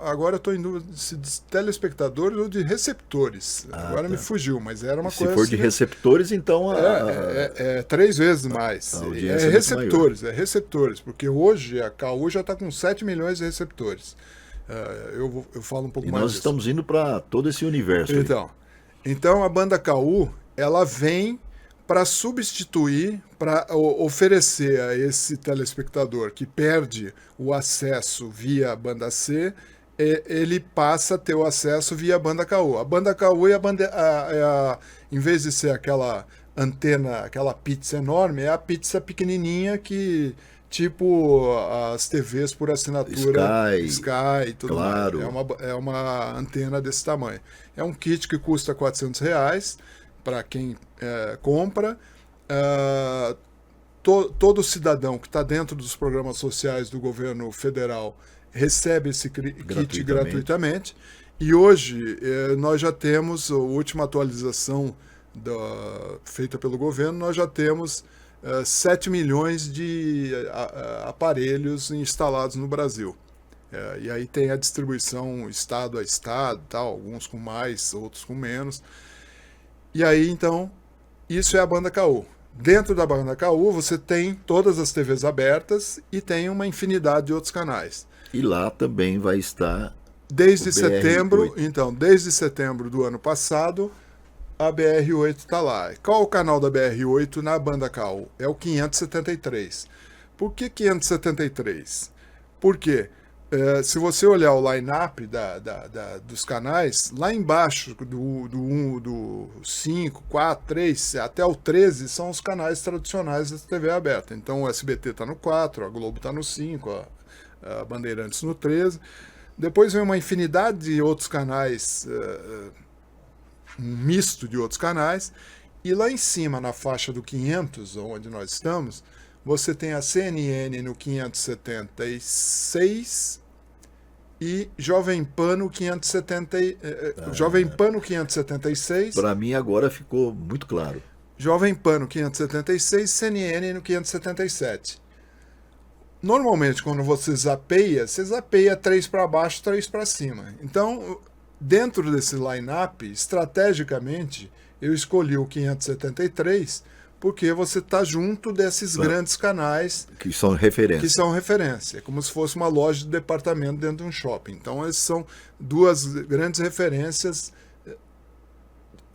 Agora eu estou em dúvida se de telespectadores ou de receptores. Agora me fugiu, mas era uma coisa. Se for de receptores, então é 3 vezes mais. É receptores, porque hoje a KU já está com 7 milhões de receptores. Eu falo um pouco mais. E nós estamos indo para todo esse universo. Então a banda KU, ela vem para substituir, para oferecer a esse telespectador que perde o acesso via banda C, ele passa a ter o acesso via banda KU. A banda KU em vez de ser aquela antena, aquela pizza enorme, é a pizza pequenininha que tipo as TVs por assinatura Sky e tudo claro. mais. É uma antena desse tamanho. É um kit que custa R$400 para quem compra. Todo cidadão que está dentro dos programas sociais do governo federal recebe esse kit gratuitamente. E hoje nós já temos a última atualização feita pelo governo, nós já temos 7 milhões de aparelhos instalados no Brasil. E aí tem a distribuição estado a estado, tal, alguns com mais, outros com menos. E aí, então, isso é a banda KU. Dentro da banda KU, você tem todas as TVs abertas e tem uma infinidade de outros canais. E lá também vai estar desde setembro, então, desde setembro do ano passado, a BR-8 está lá. Qual o canal da BR-8 na banda KU? É o 573. Por que 573? Porque se você olhar o line-up dos canais, lá embaixo do 5, 4, 3 até o 13 são os canais tradicionais da TV aberta. Então o SBT está no 4, a Globo está no 5, a Bandeirantes no 13. Depois vem uma infinidade de outros canais, um misto de outros canais. E lá em cima, na faixa do 500, onde nós estamos, você tem a CNN no 576 e Jovem Pan no 576. Para mim agora ficou muito claro. Jovem Pan no 576, CNN no 577. Normalmente, quando você zapeia 3 para baixo, 3 para cima. Então, dentro desse line-up, estrategicamente, eu escolhi o 573 porque você está junto desses grandes canais que são referência. É como se fosse uma loja de departamento dentro de um shopping. Então, essas são duas grandes referências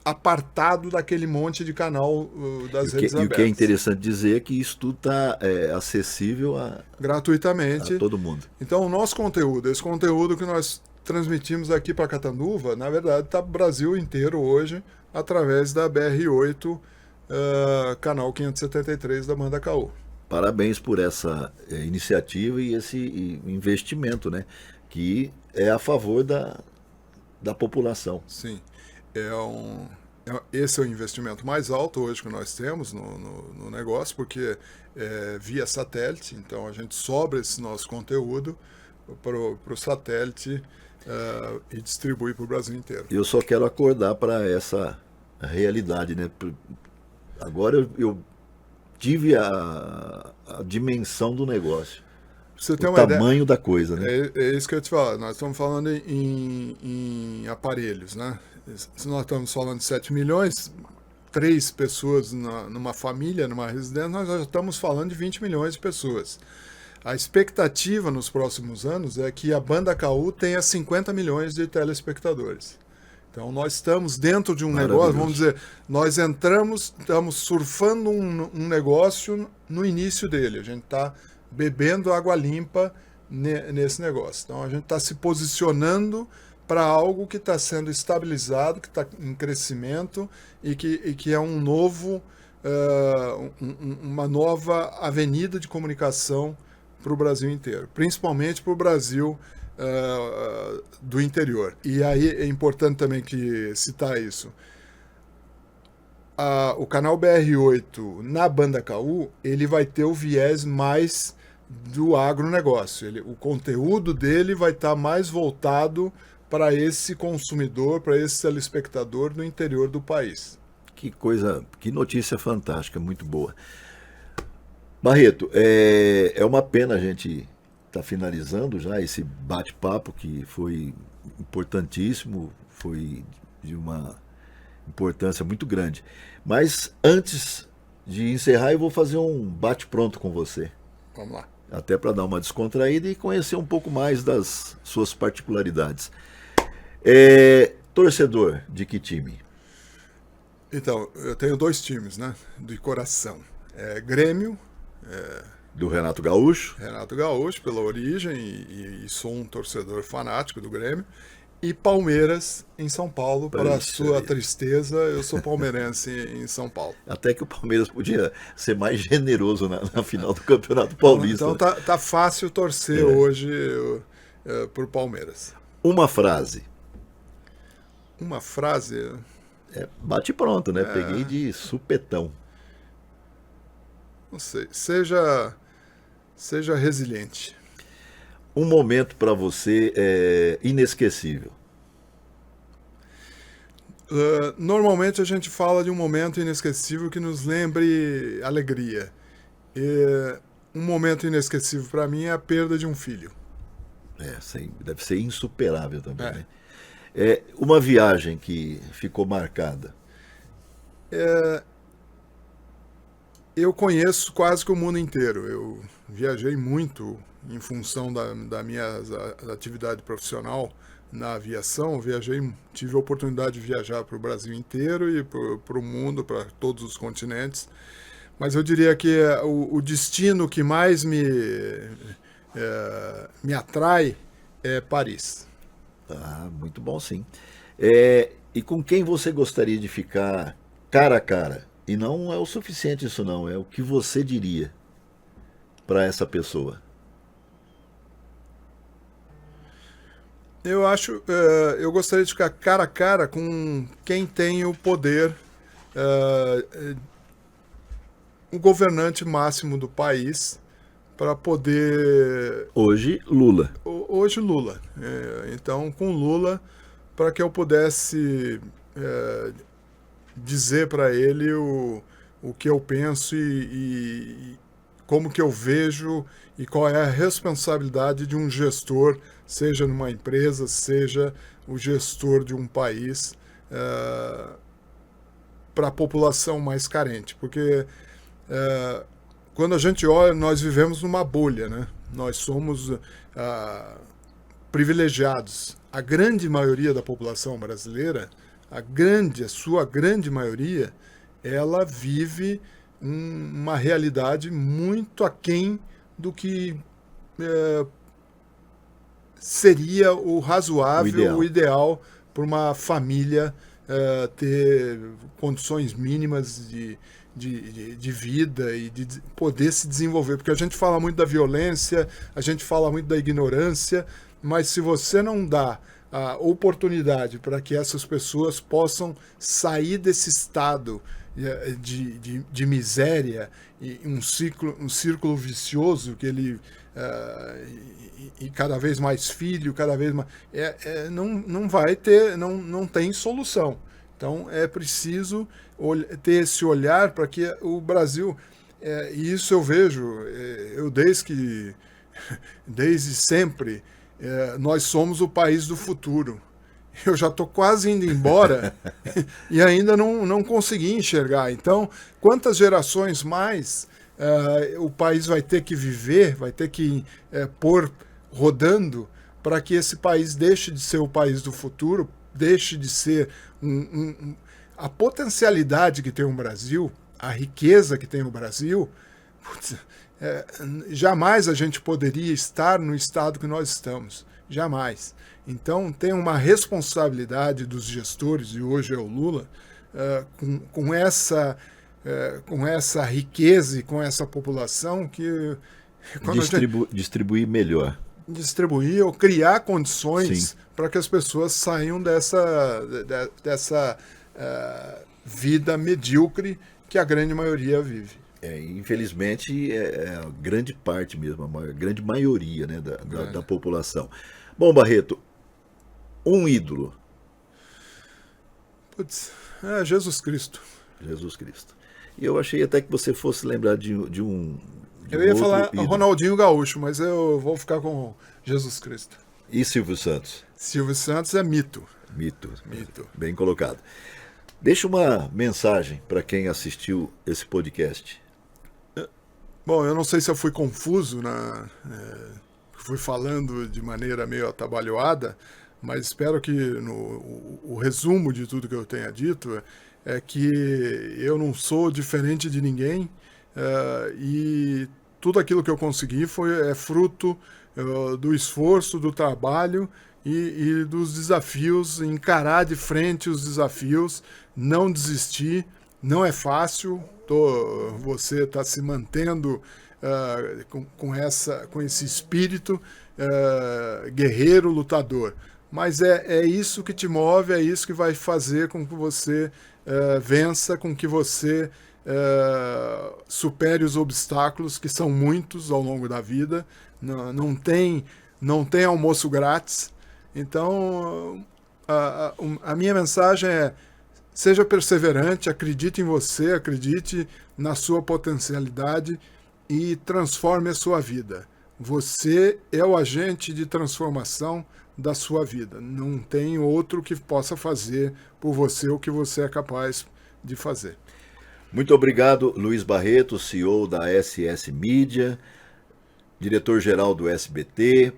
apartado daquele monte de canal das redes abertas. E o que é interessante dizer é que isso tudo está acessível gratuitamente a todo mundo. Então, o nosso conteúdo, esse conteúdo que nós transmitimos aqui para Catanduva, na verdade, está o Brasil inteiro hoje, através da BR-8, canal 573 da banda KU. Parabéns por essa iniciativa e esse investimento, né? Que é a favor da população. Sim. Esse é o investimento mais alto hoje que nós temos no negócio, porque é via satélite, então a gente sobra esse nosso conteúdo para o satélite e distribui para o Brasil inteiro. Eu só quero acordar para essa a realidade, né? Agora eu tive a dimensão do negócio, Pra você ter o uma ideia, tamanho da coisa, né? é isso que eu ia te falar. Nós estamos falando em aparelhos, né? Se nós estamos falando de 7 milhões, 3 pessoas numa família, numa residência, nós já estamos falando de 20 milhões de pessoas. A expectativa nos próximos anos é que a banda KU tenha 50 milhões de telespectadores. Então nós estamos dentro de um negócio, vamos dizer, nós estamos surfando um negócio no início dele. A gente está bebendo água limpa nesse negócio. Então a gente está se posicionando para algo que está sendo estabilizado, que está em crescimento e que é um novo, uma nova avenida de comunicação para o Brasil inteiro, principalmente para o Brasil do interior. E aí é importante também citar isso. O canal BR8 na banda KU, ele vai ter o viés mais do agronegócio. O conteúdo dele vai estar mais voltado para esse consumidor, para esse telespectador no interior do país. Que coisa, que notícia fantástica, muito boa. Barreto, é uma pena a gente estar finalizando já esse bate-papo que foi importantíssimo, foi de uma importância muito grande. Mas antes de encerrar, eu vou fazer um bate-pronto com você. Vamos lá. Até para dar uma descontraída e conhecer um pouco mais das suas particularidades. Torcedor de que time? Então, eu tenho 2 times, né? De coração. Grêmio. Do Renato Gaúcho. Renato Gaúcho, pela origem, e sou um torcedor fanático do Grêmio. E Palmeiras em São Paulo, para a sua tristeza, eu sou palmeirense em São Paulo. Até que o Palmeiras podia ser mais generoso na final do Campeonato Paulista. Então tá fácil torcer hoje por Palmeiras. Uma frase. Uma frase? Bate pronto, né? Peguei de supetão. Não sei. Seja resiliente. Um momento para você inesquecível. Normalmente a gente fala de um momento inesquecível que nos lembre alegria. Um momento inesquecível para mim é a perda de um filho. Deve ser insuperável também, né? Uma viagem que ficou marcada. Eu conheço quase que o mundo inteiro. Eu viajei muito em função da minha atividade profissional na aviação. Tive a oportunidade de viajar para o Brasil inteiro e para o mundo, para todos os continentes. Mas eu diria que o destino que mais me atrai é Paris. Muito bom, sim. E com quem você gostaria de ficar cara a cara? E não é o suficiente isso não, é o que você diria para essa pessoa. Eu gostaria de ficar cara a cara com quem tem o poder, o governante máximo do país, para poder... Hoje, Lula. Hoje, Lula. Então, com Lula, para que eu pudesse dizer para ele o que eu penso e como que eu vejo e qual é a responsabilidade de um gestor, seja numa empresa, seja o gestor de um país, para a população mais carente. Porque quando a gente olha, nós vivemos numa bolha, né? Nós somos privilegiados. A grande maioria da população brasileira, a sua grande maioria, ela vive uma realidade muito aquém do que seria o razoável, o ideal para uma família ter condições mínimas de vida e de poder se desenvolver. Porque a gente fala muito da violência, a gente fala muito da ignorância, mas se você não dá a oportunidade para que essas pessoas possam sair desse estado de miséria e um círculo vicioso que ele e cada vez mais filho, cada vez mais não vai ter, não tem solução. Então é preciso ter esse olhar para que o Brasil, e isso eu vejo, eu desde sempre, nós somos o país do futuro. Eu já estou quase indo embora e ainda não consegui enxergar. Então, quantas gerações mais o país vai ter que viver, vai ter que pôr rodando para que esse país deixe de ser o país do futuro, deixe de ser a potencialidade que tem o Brasil, a riqueza que tem o Brasil. Putz, jamais a gente poderia estar no estado que nós estamos. Jamais. Então, tem uma responsabilidade dos gestores, e hoje é o Lula, com essa riqueza e com essa população que... Distribuir melhor. Distribuir ou criar condições para que as pessoas saiam dessa vida medíocre que a grande maioria vive. Infelizmente, a grande parte mesmo, a grande maioria, né, da população. Bom, Barreto, um ídolo. Putz, Jesus Cristo. Jesus Cristo. E eu achei até que você fosse lembrar de um... Eu ia falar ídolo. Ronaldinho Gaúcho, mas eu vou ficar com Jesus Cristo. E Silvio Santos? Silvio Santos é mito. Mito. Bem colocado. Deixa uma mensagem para quem assistiu esse podcast. Bom, eu não sei se eu fui confuso, fui falando de maneira meio atabalhoada, mas espero que o resumo de tudo que eu tenha dito é que eu não sou diferente de ninguém, e tudo aquilo que eu consegui é fruto do esforço, do trabalho e dos desafios, encarar de frente os desafios, não desistir. Não é fácil, você está se mantendo com esse espírito guerreiro, lutador. Mas é isso que te move, é isso que vai fazer com que você vença, com que você supere os obstáculos, que são muitos ao longo da vida. Não tem almoço grátis. Então, a minha mensagem é: seja perseverante, acredite em você, acredite na sua potencialidade e transforme a sua vida. Você é o agente de transformação da sua vida. Não tem outro que possa fazer por você o que você é capaz de fazer. Muito obrigado, Luiz Barreto, CEO da SS Mídia, diretor-geral do SBT,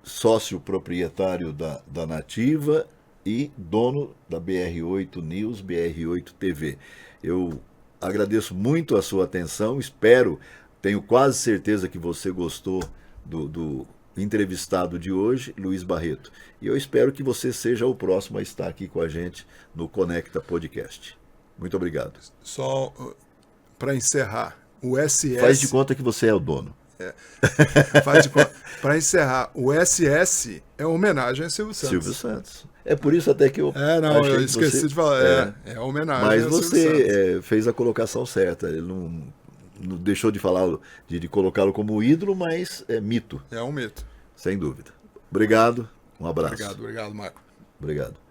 sócio proprietário da Nativa e dono da BR8 News, BR8 TV. Eu agradeço muito a sua atenção, tenho quase certeza que você gostou do entrevistado de hoje, Luiz Barreto. E eu espero que você seja o próximo a estar aqui com a gente no Conecta Podcast. Muito obrigado. Só para encerrar, o SS... Faz de conta que você é o dono. Faz de conta. Para encerrar, o SS é homenagem a Silvio Santos. Silvio Santos. É por isso até que eu... eu esqueci de falar. É homenagem mas a Silvio Santos. Mas você fez a colocação certa. Ele não deixou de falar, de colocá-lo como ídolo, mas é mito. É um mito. Sem dúvida. Obrigado. Um abraço. Obrigado, Marco. Obrigado.